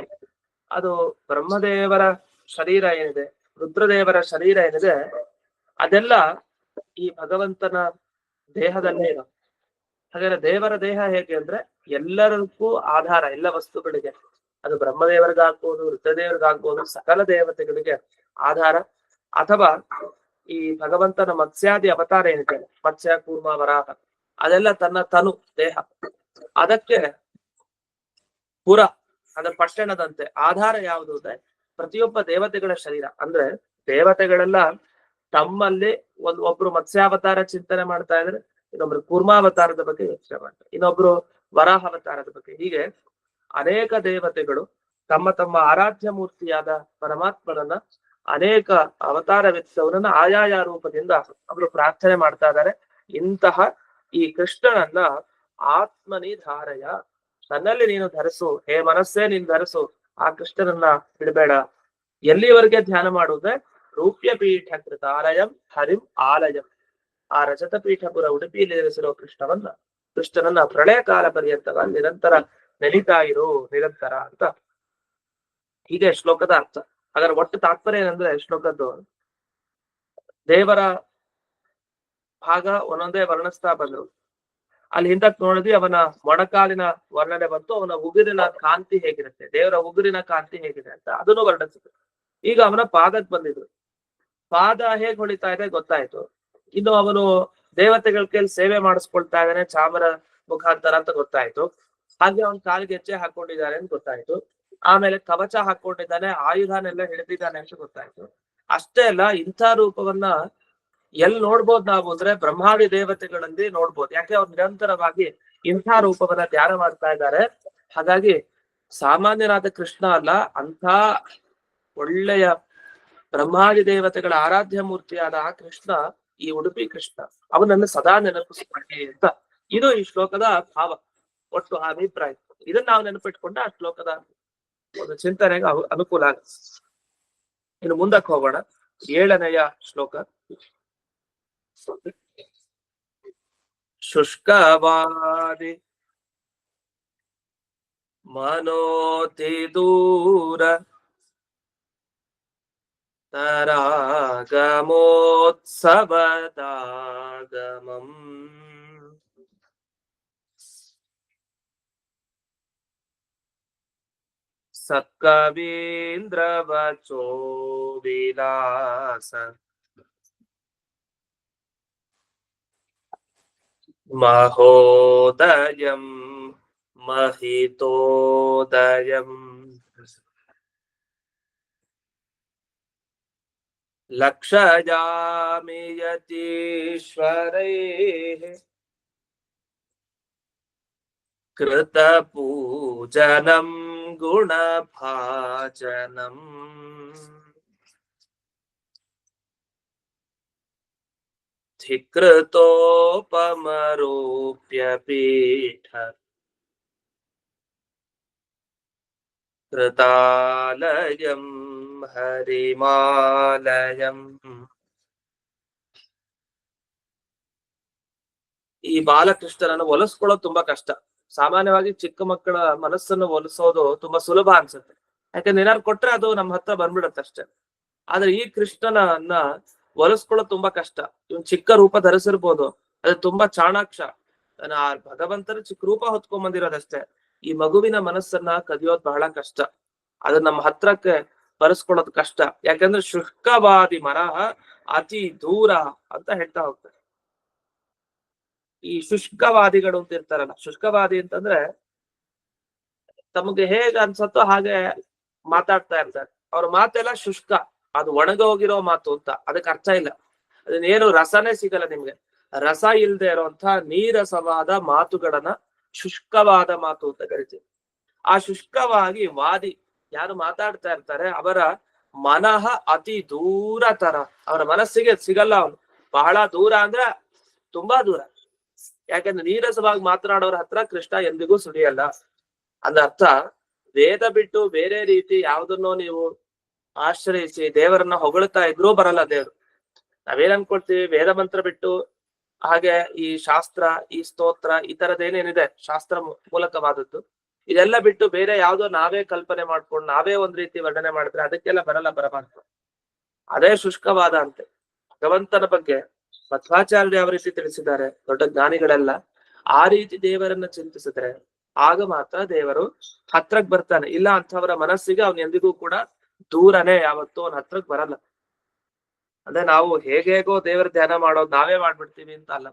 ಅದು ಬ್ರಹ್ಮದೇವರ ಶರೀರ ಏನಿದೆ, ರುದ್ರದೇವರ ಶರೀರ ಏನಿದೆ, ಅದೆಲ್ಲ ಈ ಭಗವಂತನ ದೇಹದಲ್ಲೇ ಇರೋ. ಹಾಗಾದ್ರೆ ದೇವರ ದೇಹ ಹೇಗೆ ಅಂದ್ರೆ ಎಲ್ಲರಿಗೂ ಆಧಾರ, ಎಲ್ಲ ವಸ್ತುಗಳಿಗೆ. ಅದು ಬ್ರಹ್ಮದೇವರಿಗಾಗ್ಬೋದು, ರುದ್ರದೇವರಿಗಾಗ್ಬೋದು, ಸಕಲ ದೇವತೆಗಳಿಗೆ ಆಧಾರ. ಅಥವಾ ಈ ಭಗವಂತನ ಮತ್ಸ್ಯಾದಿ ಅವತಾರ ಏನಿದೆ, ಮತ್ಸ್ಯ ಕೂರ್ಮ ವರಾಹ, ಅದೆಲ್ಲ ತನ್ನ ತನು ದೇಹ. ಅದಕ್ಕೆ ಪುರ, ಅದರ ಪಟ್ಟಣದಂತೆ ಆಧಾರ ಯಾವುದು ಅಂದ್ರೆ ಪ್ರತಿಯೊಬ್ಬ ದೇವತೆಗಳ ಶರೀರ. ಅಂದ್ರೆ ದೇವತೆಗಳೆಲ್ಲ ತಮ್ಮಲ್ಲಿ ಒಬ್ರು ಮತ್ಸ್ಯಾವತಾರ ಚಿಂತನೆ ಮಾಡ್ತಾ ಇದ್ರೆ, ಇನ್ನೊಬ್ರು ಕೂರ್ಮಾವತಾರದ ಬಗ್ಗೆ ಯೋಚನೆ ಮಾಡ್ತಾರೆ, ಇನ್ನೊಬ್ರು ವರಾಹ ಅವತಾರದ ಬಗ್ಗೆ. ಹೀಗೆ ಅನೇಕ ದೇವತೆಗಳು ತಮ್ಮ ತಮ್ಮ ಆರಾಧ್ಯ ಮೂರ್ತಿಯಾದ ಪರಮಾತ್ಮನನ್ನ ಅನೇಕ ಅವತಾರವೆತ್ತವರನ್ನ ಆಯಾಯ ರೂಪದಿಂದ ಅವರು ಪ್ರಾರ್ಥನೆ ಮಾಡ್ತಾ ಇದ್ದಾರೆ. ಇಂತಹ ಈ ಕೃಷ್ಣನನ್ನ ಆತ್ಮನಿ ಧಾರಯ, ತನ್ನಲ್ಲಿ ನೀನು ಧರಿಸು, ಹೇ ಮನಸ್ಸೇ ನೀನು ಧರಿಸು, ಆ ಕೃಷ್ಣನನ್ನ ಬಿಡಬೇಡ. ಎಲ್ಲಿವರೆಗೆ ಧ್ಯಾನ ಮಾಡುವುದೇ? ರೂಪ್ಯ ಪೀಠ ಕೃತಾಲಯಂ ಹರಿಂ ಆಲಯಂ, ಆ ರಜತ ಪೀಠಪುರ ಉಡುಪಿಯಲ್ಲಿ ನೆಲೆಸಿರೋ ಕೃಷ್ಣವನ್ನ ಕೃಷ್ಣನನ್ನ ಪ್ರಳಯ ಕಾಲ ಪರ್ಯಂತವ ನಿರಂತರ ನೆನೀತಾ ಇರು ನಿರಂತರ ಅಂತ ಹೀಗೆ ಶ್ಲೋಕದ ಅರ್ಥ. ಅದರ ಒಟ್ಟು ತಾತ್ಪರ್ಯ ಏನಂದ್ರೆ ಶ್ಲೋಕದ್ದು ದೇವರ ಭಾಗ ಒಂದೊಂದೇ ವರ್ಣಿಸ್ತಾ ಬಂದ್ರು. ಅಲ್ಲಿ ಹಿಂದಕ್ ನೋಡಿದ್ವಿ ಅವನ ಮೊಣಕಾಲಿನ ವರ್ಣನೆ ಬಂತು, ಅವನ ಉಗುರಿನ ಕಾಂತಿ ಹೇಗಿರುತ್ತೆ, ದೇವರ ಉಗುರಿನ ಕಾಂತಿ ಹೇಗಿದೆ ಅಂತ ಅದನ್ನು ವರ್ಣಿಸಿದ್ರು. ಈಗ ಅವನ ಪಾದಕ್ಕೆ ಬಂದಿದ್ರು. ಪಾದ ಹೇಗ್ ಹೊಳಿತಾ ಇದೆ ಗೊತ್ತಾಯ್ತು. ಇನ್ನು ಅವನು ದೇವತೆಗಳ ಕೈಲಿ ಸೇವೆ ಮಾಡಿಸ್ಕೊಳ್ತಾ ಇದ್ದಾನೆ ಚಾಮರ ಮುಖಾಂತರ ಅಂತ ಗೊತ್ತಾಯ್ತು. ಹಾಗೆ ಅವನ ಕಾಲಿಗೆ ಹೆಜ್ಜೆ ಹಾಕೊಂಡಿದ್ದಾನೆ ಅಂತ ಗೊತ್ತಾಯ್ತು. ಆಮೇಲೆ ಕವಚ ಹಾಕೊಂಡಿದ್ದಾನೆ, ಆಯುಧನೆಲ್ಲ ಹಿಡಿದಿದ್ದಾನೆ ಅಂತ ಗೊತ್ತಾಯ್ತು. ಅಷ್ಟೇ ಅಲ್ಲ, ಇಂಥ ರೂಪವನ್ನ ಎಲ್ಲಿ ನೋಡ್ಬೋದು ನಾವು ಅಂದ್ರೆ ಬ್ರಹ್ಮಾದಿ ದೇವತೆಗಳಲ್ಲಿ ನೋಡ್ಬೋದು. ಯಾಕೆ ಅವ್ರು ನಿರಂತರವಾಗಿ ಇಂಥ ರೂಪವನ್ನ ಧ್ಯಾನ ಮಾಡ್ತಾ ಇದ್ದಾರೆ. ಹಾಗಾಗಿ ಸಾಮಾನ್ಯನಾದ ಕೃಷ್ಣ ಅಲ್ಲ, ಅಂಥ ಒಳ್ಳೆಯ ಬ್ರಹ್ಮಾದಿ ದೇವತೆಗಳ ಆರಾಧ್ಯ ಮೂರ್ತಿಯಾದ ಆ ಕೃಷ್ಣ, ಈ ಉಡುಪಿ ಕೃಷ್ಣ, ಅವನನ್ನು ಸದಾ ನೆನಪಿಸ್ಕೊಳ್ಳಿ ಅಂತ ಇದು ಈ ಶ್ಲೋಕದ ಭಾವ, ಒಟ್ಟು ಅಭಿಪ್ರಾಯ. ಇದನ್ನ ನಾವು ನೆನಪಿಟ್ಕೊಂಡ ಆ ಶ್ಲೋಕದ ಒಂದು ಚಿಂತನೆಗೆ ಅನುಕೂಲ ಆಗುತ್ತೆ. ಇನ್ನು ಮುಂದಕ್ಕೆ ಹೋಗೋಣ. 7ನೆಯ ಶ್ಲೋಕ. ಶುಷ್ಕವಾದಿ ಮನೋತಿ ದೂರ ತರಾಗಮೋತ್ಸವದಾಗಮಂ ಸತ್ಕವೀಂದ್ರವಚೋ ವಿಲಾಸ ಮಹೋದಯಂ ಮಹಿತೋದಯಂ ಲಕ್ಷಯಾಮಿ ಯತೀಶ್ವರೈಃ ಕೃತಪೂಜನಂ ಗುಣಭಾಜನಂ ಧಿಕೃತೋಪಮರೋಪ್ಯ ಪೀಠ ಕೃತಾಲಯಂ ಹರಿಮಾಲಯಂ. ಈ ಬಾಲಕೃಷ್ಣನನ್ನು ಒಲಿಸ್ಕೊಳ್ಳೋದು ತುಂಬಾ ಕಷ್ಟ. ಸಾಮಾನ್ಯವಾಗಿ ಚಿಕ್ಕ ಮಕ್ಕಳ ಮನಸ್ಸನ್ನು ಒಲಿಸೋದು ತುಂಬಾ ಸುಲಭ ಅನ್ಸುತ್ತೆ, ಯಾಕಂದ್ರೆ ಏನಾರು ಕೊಟ್ರೆ ಅದು ನಮ್ಮ ಹತ್ರ ಬಂದ್ಬಿಡತ್ತೆ ಅಷ್ಟೇ. ಆದ್ರೆ ಈ ಕೃಷ್ಣನನ್ನ ಒಲಿಸ್ಕೊಳ್ಳೋದು ತುಂಬಾ ಕಷ್ಟ. ಇವನ್ ಚಿಕ್ಕ ರೂಪ ಧರಿಸಿರ್ಬೋದು, ಅದು ತುಂಬಾ ಚಾಣಾಕ್ಷ, ಆ ಭಗವಂತನ ಚಿಕ್ಕ ರೂಪ ಹೊತ್ಕೊಂಡ್ ಬಂದಿರೋದಷ್ಟೇ. ಈ ಮಗುವಿನ ಮನಸ್ಸನ್ನ ಕದಿಯೋದ್ ಬಹಳ ಕಷ್ಟ, ಅದು ನಮ್ಮ ಹತ್ರಕ್ಕೆ ಬರೆಸ್ಕೊಳ್ಳೋದು ಕಷ್ಟ. ಯಾಕಂದ್ರೆ ಶುಷ್ಕವಾದಿ ಮರ ಅತಿ ದೂರ ಅಂತ ಹೇಳ್ತಾ ಹೋಗ್ತಾರೆ. ಈ ಶುಷ್ಕವಾದಿಗಳು ಅಂತ ಇರ್ತಾರಲ್ಲ, ಶುಷ್ಕವಾದಿ ಅಂತಂದ್ರೆ ತಮಗೆ ಹೇಗೆ ಅನ್ಸತ್ತೋ ಹಾಗೆ ಮಾತಾಡ್ತಾ ಇರ್ತಾರೆ. ಅವ್ರ ಮಾತೆಲ್ಲ ಶುಷ್ಕ, ಅದು ಒಣಗೋಗಿರೋ ಮಾತು ಅಂತ. ಅದಕ್ಕೆ ಅರ್ಥ ಇಲ್ಲ, ಅದನ್ನೇನು ರಸನೇ ಸಿಗಲ್ಲ ನಿಮ್ಗೆ. ರಸ ಇಲ್ದೆ ಇರೋಂಥ ನೀರಸವಾದ ಮಾತುಗಳನ್ನ ಶುಷ್ಕವಾದ ಮಾತು ಅಂತ ಕರಿತೀವಿ. ಆ ಶುಷ್ಕವಾಗಿ ವಾದಿ ಯಾರು ಮಾತಾಡ್ತಾ ಇರ್ತಾರೆ ಅವರ ಮನಃ ಅತಿ ದೂರ ತರ, ಅವರ ಮನಸ್ಸಿಗೆ ಸಿಗಲ್ಲ ಅವನು. ಬಹಳ ದೂರ ಅಂದ್ರೆ ತುಂಬಾ ದೂರ. ಯಾಕಂದ್ರೆ ನೀರಸವಾಗಿ ಮಾತನಾಡೋರ ಹತ್ರ ಕೃಷ್ಣ ಎಂದಿಗೂ ಸುಳಿಯಲ್ಲ. ಅಂದ ಅರ್ಥ ವೇದ ಬಿಟ್ಟು ಬೇರೆ ರೀತಿ ಯಾವ್ದನ್ನೋ ನೀವು ಆಶ್ರಯಿಸಿ ದೇವರನ್ನ ಹೊಗಳ್ತಾ ಇದ್ರೂ ಬರಲ್ಲ ದೇವ್ರು. ನಾವೇನ್ ಅನ್ಕೊಳ್ತೀವಿ, ವೇದ ಮಂತ್ರ ಬಿಟ್ಟು ಹಾಗೆ ಈ ಶಾಸ್ತ್ರ, ಈ ಸ್ತೋತ್ರ, ಈ ತರದೇನೇನಿದೆ ಶಾಸ್ತ್ರ ಮೂಲಕವಾದದ್ದು, ಇದೆಲ್ಲ ಬಿಟ್ಟು ಬೇರೆ ಯಾವ್ದೋ ನಾವೇ ಕಲ್ಪನೆ ಮಾಡ್ಕೊಂಡು ನಾವೇ ಒಂದ್ ರೀತಿ ವರ್ಣನೆ ಮಾಡಿದ್ರೆ ಅದಕ್ಕೆಲ್ಲ ಬರಲ್ಲ ಪರಮಾತ್ಮ. ಅದೇ ಶುಷ್ಕವಾದ ಅಂತೆ. ಭಗವಂತನ ಬಗ್ಗೆ ಮಧ್ವಾಚಾರ್ಯ ಯಾವ ರೀತಿ ತಿಳಿಸಿದ್ದಾರೆ, ದೊಡ್ಡ ಜ್ಞಾನಿಗಳೆಲ್ಲ ಆ ರೀತಿ ದೇವರನ್ನ ಚಿಂತಿಸಿದ್ರೆ ಆಗ ಮಾತ್ರ ದೇವರು ಹತ್ರಕ್ ಬರ್ತಾನೆ. ಇಲ್ಲ ಅಂಥವರ ಮನಸ್ಸಿಗೆ ಅವನ್ ಎಂದಿಗೂ ಕೂಡ ದೂರನೇ, ಯಾವತ್ತೂ ಅವನ ಹತ್ರಕ್ ಬರಲ್ಲ. ಅಂದ್ರೆ ನಾವು ಹೇಗೇಗೋ ದೇವರ ಧ್ಯಾನ ಮಾಡೋದು ನಾವೇ ಮಾಡ್ಬಿಡ್ತೀವಿ ಅಂತ ಅಲ್ಲ.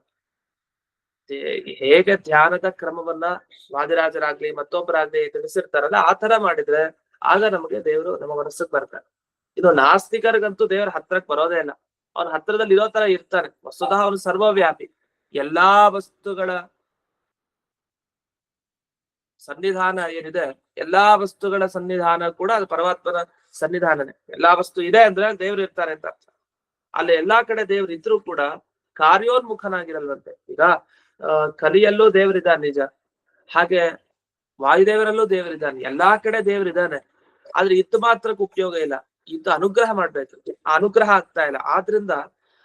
ಹೇಗೆ ಧ್ಯಾನದ ಕ್ರಮವನ್ನ ವಾದಿರಾಜರಾಗ್ಲಿ ಮತ್ತೊಬ್ಬರಾಗ್ಲಿ ತಿಳಿಸಿರ್ತಾರಲ್ಲ, ಆ ತರ ಮಾಡಿದ್ರೆ ಆಗ ನಮಗೆ ದೇವರು ನಮ್ಮ ಮನಸ್ಸಿಗೆ ಬರ್ತಾರೆ. ಇದು ನಾಸ್ತಿಕರಿಗಂತೂ ದೇವರ ಹತ್ರಕ್ ಬರೋದೇ ಇಲ್ಲ. ಅವನ ಹತ್ರದಲ್ಲಿ ಇರೋ ತರ ಇರ್ತಾನೆ. ವಸ್ತುತಃ ಅವನು ಸರ್ವವ್ಯಾಪಿ, ಎಲ್ಲಾ ವಸ್ತುಗಳ ಸನ್ನಿಧಾನ ಏನಿದೆ, ಎಲ್ಲಾ ವಸ್ತುಗಳ ಸನ್ನಿಧಾನ ಕೂಡ ಅದು ಪರಮಾತ್ಮನ ಸನ್ನಿಧಾನನೇ. ಎಲ್ಲಾ ವಸ್ತು ಇದೆ ಅಂದ್ರೆ ದೇವ್ರು ಇರ್ತಾರೆ ಅಂತ ಅರ್ಥ. ಅಲ್ಲಿ ಎಲ್ಲಾ ಕಡೆ ದೇವ್ರು ಇದ್ರೂ ಕೂಡ ಕಾರ್ಯೋನ್ಮುಖನಾಗಿರಲ್ವಂತೆ. ಈಗ ಕಲಿಯಲ್ಲೂ ದೇವರಿದ್ದಾನೆ ನಿಜ, ಹಾಗೆ ವಾಯುದೇವರಲ್ಲೂ ದೇವರಿದ್ದಾನೆ, ಎಲ್ಲಾ ಕಡೆ ದೇವರಿದ್ದಾನೆ. ಆದ್ರೆ ಇತ್ತು ಮಾತ್ರಕ್ಕೆ ಉಪಯೋಗ ಇಲ್ಲ, ಇದ್ದು ಅನುಗ್ರಹ ಮಾಡ್ಬೇಕು. ಆ ಅನುಗ್ರಹ ಆಗ್ತಾ ಇಲ್ಲ. ಆದ್ರಿಂದ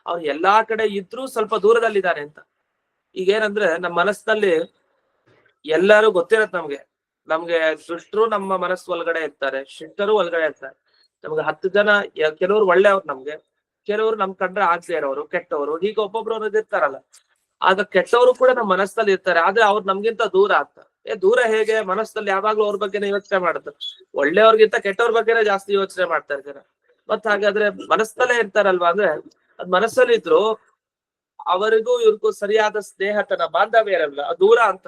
ಅವ್ನು ಎಲ್ಲಾ ಕಡೆ ಇದ್ರೂ ಸ್ವಲ್ಪ ದೂರದಲ್ಲಿದ್ದಾನೆ ಅಂತ. ಈಗೇನಂದ್ರೆ ನಮ್ಮ ಮನಸ್ಸಿನಲ್ಲಿ ಎಲ್ಲರೂ ಗೊತ್ತಿರತ್ತೆ ನಮ್ಗೆ ದುಷ್ಟರು ನಮ್ಮ ಮನಸ್ಸು ಒಳಗಡೆ ಇರ್ತಾರೆ, ಶಿಷ್ಟರು ಒಳಗಡೆ ಇರ್ತಾರೆ. ನಮ್ಗೆ 10 ಜನ ಕೆಲವರು ಒಳ್ಳೆಯವ್ರು ನಮ್ಗೆ, ಕೆಲವರು ನಮ್ ಕಂಡ್ರೆ ಆಗ್ದೇ ಇರೋರು, ಕೆಟ್ಟವರು, ಹೀಗೆ ಒಬ್ಬೊಬ್ರು ಅನ್ನೋದು ಇರ್ತಾರಲ್ಲ. ಆಗ ಕೆಟ್ಟವರು ಕೂಡ ನಮ್ಮ ಮನಸ್ಸಲ್ಲಿ ಇರ್ತಾರೆ, ಆದ್ರೆ ಅವ್ರು ನಮ್ಗಿಂತ ದೂರ ಆಗ್ತಾರೆ. ದೂರ ಹೇಗೆ? ಮನಸ್ಸಲ್ಲಿ ಯಾವಾಗ್ಲೂ ಅವ್ರ ಬಗ್ಗೆನೇ ಯೋಚನೆ ಮಾಡ್ತಾರೆ. ಒಳ್ಳೆಯವ್ರಿಗಿಂತ ಕೆಟ್ಟವ್ರ ಬಗ್ಗೆನೇ ಜಾಸ್ತಿ ಯೋಚನೆ ಮಾಡ್ತಾ ಇರ್ತಾರೆ. ಮತ್ ಹಾಗಾದ್ರೆ ಮನಸ್ಸಲ್ಲೇ ಇರ್ತಾರಲ್ವಾ ಅಂದ್ರೆ, ಅದ್ ಮನಸ್ಸಲ್ಲಿ ಇದ್ರು ಅವರಿಗೂ ಇವ್ರಿಗೂ ಸರಿಯಾದ ಸ್ನೇಹತನ ಬಾಂಧವ್ಯ ಇರಲ್ಲ, ದೂರ ಅಂತ.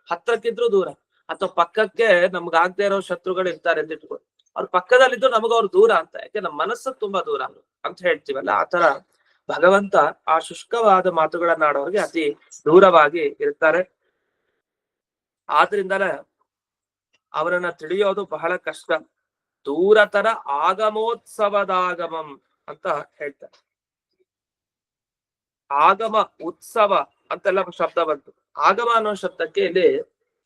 ಹತ್ರಕ್ಕಿದ್ರು ದೂರ, ಅಥವಾ ಪಕ್ಕಕ್ಕೆ ನಮ್ಗಾಗದೇ ಇರೋ ಶತ್ರುಗಳು ಇರ್ತಾರೆ ಅಂತ ಇಟ್ಕೊಂಡು ಅವ್ರ ಪಕ್ಕದಲ್ಲಿದ್ದು ನಮಗ ಅವ್ರು ದೂರ ಅಂತ. ಯಾಕೆ ನಮ್ಮ ಮನಸ್ಸು ತುಂಬಾ ದೂರ ಅಂತ ಹೇಳ್ತೀವಲ್ಲ, ಆತರ ಭಗವಂತ ಆ ಶುಷ್ಕವಾದ ಮಾತುಗಳನ್ನಾಡೋರಿಗೆ ಅತಿ ದೂರವಾಗಿ ಇರ್ತಾರೆ. ಆದ್ರಿಂದಲೇ ಅವರನ್ನ ತಿಳಿಯೋದು ಬಹಳ ಕಷ್ಟ. ದೂರತರ ಆಗಮೋತ್ಸವದಾಗಮಂ ಅಂತ ಹೇಳ್ತಾರೆ. ಆಗಮ ಉತ್ಸವ ಅಂತೆಲ್ಲ ಶಬ್ದ ಬಂತು. ಆಗಮ ಅನ್ನೋ ಶಬ್ದಕ್ಕೆ ಇಲ್ಲಿ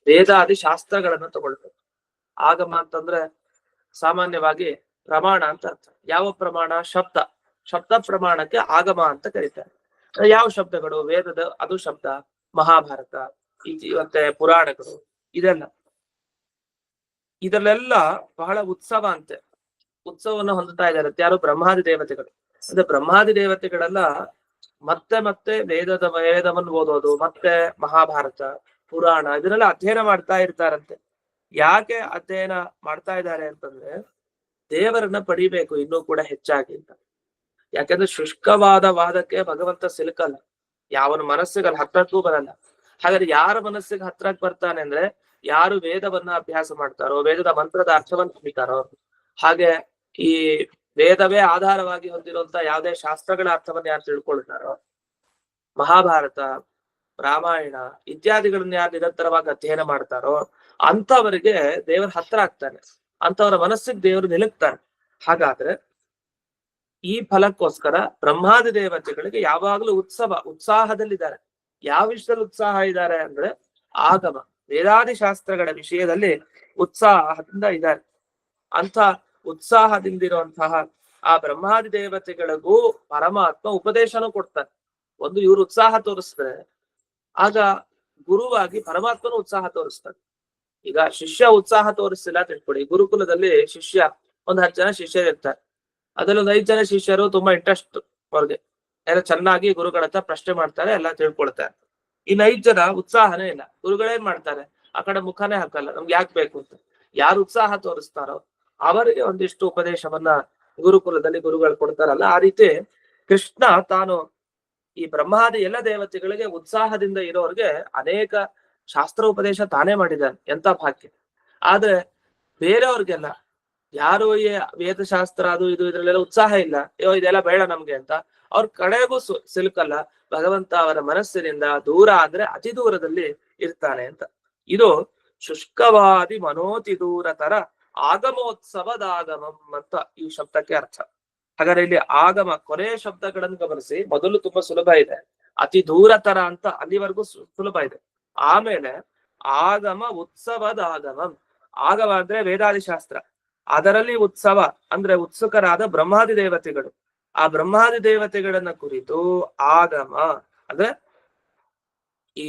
ವೇದಾದಿ ಶಾಸ್ತ್ರಗಳನ್ನ ತಗೊಳ್ಬೇಕು. ಆಗಮ ಅಂತಂದ್ರೆ ಸಾಮಾನ್ಯವಾಗಿ ಪ್ರಮಾಣ ಅಂತ ಅರ್ಥ. ಯಾವ ಪ್ರಮಾಣ? ಶಬ್ದ ಪ್ರಮಾಣಕ್ಕೆ ಆಗಮ ಅಂತ ಕರೀತಾರೆ. ಯಾವ ಶಬ್ದಗಳು? ವೇದದ ಅದು ಶಬ್ದ, ಮಹಾಭಾರತ, ಮತ್ತೆ ಪುರಾಣಗಳು, ಇದರಲ್ಲೆಲ್ಲ ಬಹಳ ಉತ್ಸವ ಅಂತೆ. ಉತ್ಸವವನ್ನು ಹೊಂದುತ್ತಾ ಇದ್ದಾರೆ ಯಾರು? ಬ್ರಹ್ಮಾದಿ ದೇವತೆಗಳು. ಅಂದ್ರೆ ಬ್ರಹ್ಮಾದಿ ದೇವತೆಗಳೆಲ್ಲ ಮತ್ತೆ ವೇದವನ್ನು ಓದೋದು, ಮತ್ತೆ ಮಹಾಭಾರತ, ಪುರಾಣ ಇದನ್ನೆಲ್ಲ ಅಧ್ಯಯನ ಮಾಡ್ತಾ ಇರ್ತಾರಂತೆ. ಯಾಕೆ ಅಧ್ಯಯನ ಮಾಡ್ತಾ ಇದ್ದಾರೆ ಅಂತಂದ್ರೆ, ದೇವರನ್ನ ಪಡಿಬೇಕು ಇನ್ನೂ ಕೂಡ ಹೆಚ್ಚಾಗಿ ಅಂತ. ಯಾಕಂದ್ರೆ ಶುಷ್ಕವಾದ ವಾದಕ್ಕೆ ಭಗವಂತ ಸಿಲುಕಲ್ಲ, ಯಾವನ ಮನಸ್ಸಿಗೆ ಹತ್ರಕ್ಕೂ ಬರಲ್ಲ. ಹಾಗಾದ್ರೆ ಯಾರ ಮನಸ್ಸಿಗೆ ಹತ್ರಕ್ಕೆ ಬರ್ತಾನೆ ಅಂದ್ರೆ, ಯಾರು ವೇದವನ್ನ ಅಭ್ಯಾಸ ಮಾಡ್ತಾರೋ, ವೇದದ ಮಂತ್ರದ ಅರ್ಥವನ್ನು ತಿಳಿತಾರೋ, ಹಾಗೆ ಈ ವೇದವೇ ಆಧಾರವಾಗಿ ಹೊಂದಿರುವಂತ ಯಾವುದೇ ಶಾಸ್ತ್ರಗಳ ಅರ್ಥವನ್ನ ಯಾರು ತಿಳ್ಕೊಳ್ತಾರೋ, ಮಹಾಭಾರತ, ರಾಮಾಯಣ ಇತ್ಯಾದಿಗಳನ್ನ ಯಾರು ನಿರಂತರವಾಗಿ ಅಧ್ಯಯನ ಮಾಡ್ತಾರೋ ಅಂತವರಿಗೆ ದೇವರ ಹತ್ರ ಆಗ್ತಾನೆ, ಅಂತವರ ಮನಸ್ಸಿಗೆ ದೇವರು ನಿಲುಕ್ತಾನೆ. ಹಾಗಾದ್ರೆ ಈ ಫಲಕ್ಕೋಸ್ಕರ ಬ್ರಹ್ಮಾದಿ ದೇವತೆಗಳಿಗೆ ಯಾವಾಗಲೂ ಉತ್ಸಾಹದಲ್ಲಿದ್ದಾರೆ. ಯಾವ ವಿಷಯದಲ್ಲಿ ಉತ್ಸಾಹ ಇದ್ದಾರೆ ಅಂದ್ರೆ, ಆಗಮ ವೇದಾದಿ ಶಾಸ್ತ್ರಗಳ ವಿಷಯದಲ್ಲಿ ಉತ್ಸಾಹದಿಂದ ಇದ್ದಾರೆ. ಅಂತ ಉತ್ಸಾಹದಿಂದಿರುವಂತಹ ಆ ಬ್ರಹ್ಮಾದಿ ದೇವತೆಗಳಿಗೂ ಪರಮಾತ್ಮ ಉಪದೇಶನೂ ಕೊಡ್ತಾನೆ. ಒಂದು ಇವ್ರು ಉತ್ಸಾಹ ತೋರಿಸಿದ್ರೆ, ಆಗ ಗುರುವಾಗಿ ಪರಮಾತ್ಮನು ಉತ್ಸಾಹ ತೋರಿಸ್ತಾನೆ. ಈಗ ಶಿಷ್ಯ ಉತ್ಸಾಹ ತೋರಿಸ್ತಿಲ್ಲ ತಿಳ್ಕೊಡಿ. ಗುರುಕುಲದಲ್ಲಿ ಶಿಷ್ಯ 10 ಜನ ಶಿಷ್ಯರು ಇರ್ತಾರೆ. ಅದ್ರಲ್ಲಿ 5 ಜನ ಶಿಷ್ಯರು ತುಂಬಾ ಇಂಟ್ರೆಸ್ಟ್ ಅವ್ರಿಗೆ, ಎಲ್ಲ ಚೆನ್ನಾಗಿ ಗುರುಗಳ ಹತ್ರ ಪ್ರಶ್ನೆ ಮಾಡ್ತಾರೆ, ಎಲ್ಲ ತಿಳ್ಕೊಳ್ತಾರೆ. ಇನ್ನು 5 ಜನ ಉತ್ಸಾಹನೇ ಇಲ್ಲ. ಗುರುಗಳೇನ್ ಮಾಡ್ತಾರೆ? ಆ ಕಡೆ ಮುಖನೇ ಹಾಕಲ್ಲ, ನಮ್ಗೆ ಯಾಕೆ ಬೇಕು ಅಂತ. ಯಾರು ಉತ್ಸಾಹ ತೋರಿಸ್ತಾರೋ ಅವರಿಗೆ ಒಂದಿಷ್ಟು ಉಪದೇಶವನ್ನ ಗುರುಕುಲದಲ್ಲಿ ಗುರುಗಳು ಕೊಡ್ತಾರಲ್ಲ, ಆ ರೀತಿ ಕೃಷ್ಣ ತಾನು ಈ ಬ್ರಹ್ಮಾದಿ ಎಲ್ಲ ದೇವತೆಗಳಿಗೆ ಉತ್ಸಾಹದಿಂದ ಇರೋರ್ಗೆ ಅನೇಕ ಶಾಸ್ತ್ರೋಪದೇಶ ತಾನೇ ಮಾಡಿದ್ದಾನೆ. ಎಂತ ಭಾಗ್ಯ! ಆದ್ರೆ ಬೇರೆಯವ್ರಿಗೆಲ್ಲ ಯಾರು ಈ ವೇದಶಾಸ್ತ್ರ ಅದು ಇದು ಇದ್ರಲ್ಲೆಲ್ಲ ಉತ್ಸಾಹ ಇಲ್ಲ, ಅಯ್ಯೋ ಇದೆಲ್ಲ ಬೇಡ ನಮ್ಗೆ ಅಂತ, ಅವ್ರ ಕಡೆಗೂ ಸಿಲುಕಲ್ಲ. ಭಗವಂತ ಅವರ ಮನಸ್ಸಿನಿಂದ ದೂರ ಅಂದ್ರೆ ಅತಿ ದೂರದಲ್ಲಿ ಇರ್ತಾನೆ ಅಂತ. ಇದು ಶುಷ್ಕವಾದಿ ಮನೋತಿ ದೂರತರ ಆಗಮೋತ್ಸವದಾಗಮಂ ಅಂತ ಈ ಶಬ್ದಕ್ಕೆ ಅರ್ಥ. ಹಾಗಾದ್ರೆ ಇಲ್ಲಿ ಆಗಮ ಕೊನೆಯ ಶಬ್ದಗಳನ್ನು ಗಮನಿಸಿ. ಮೊದಲು ತುಂಬಾ ಸುಲಭ ಇದೆ, ಅತಿ ದೂರತರ ಅಂತ ಅಲ್ಲಿವರೆಗೂ ಸುಲಭ ಇದೆ. ಆಮೇಲೆ ಆಗಮ ಉತ್ಸವದಾಗಮಂ. ಆಗಮ ಅಂದ್ರೆ ವೇದಾದಿ ಶಾಸ್ತ್ರ, ಅದರಲ್ಲಿ ಉತ್ಸವ ಅಂದ್ರೆ ಉತ್ಸುಕರಾದ ಬ್ರಹ್ಮಾದಿ ದೇವತೆಗಳು. ಆ ಬ್ರಹ್ಮಾದಿ ದೇವತೆಗಳನ್ನ ಕುರಿತು ಆಗಮ ಅಂದ್ರೆ ಈ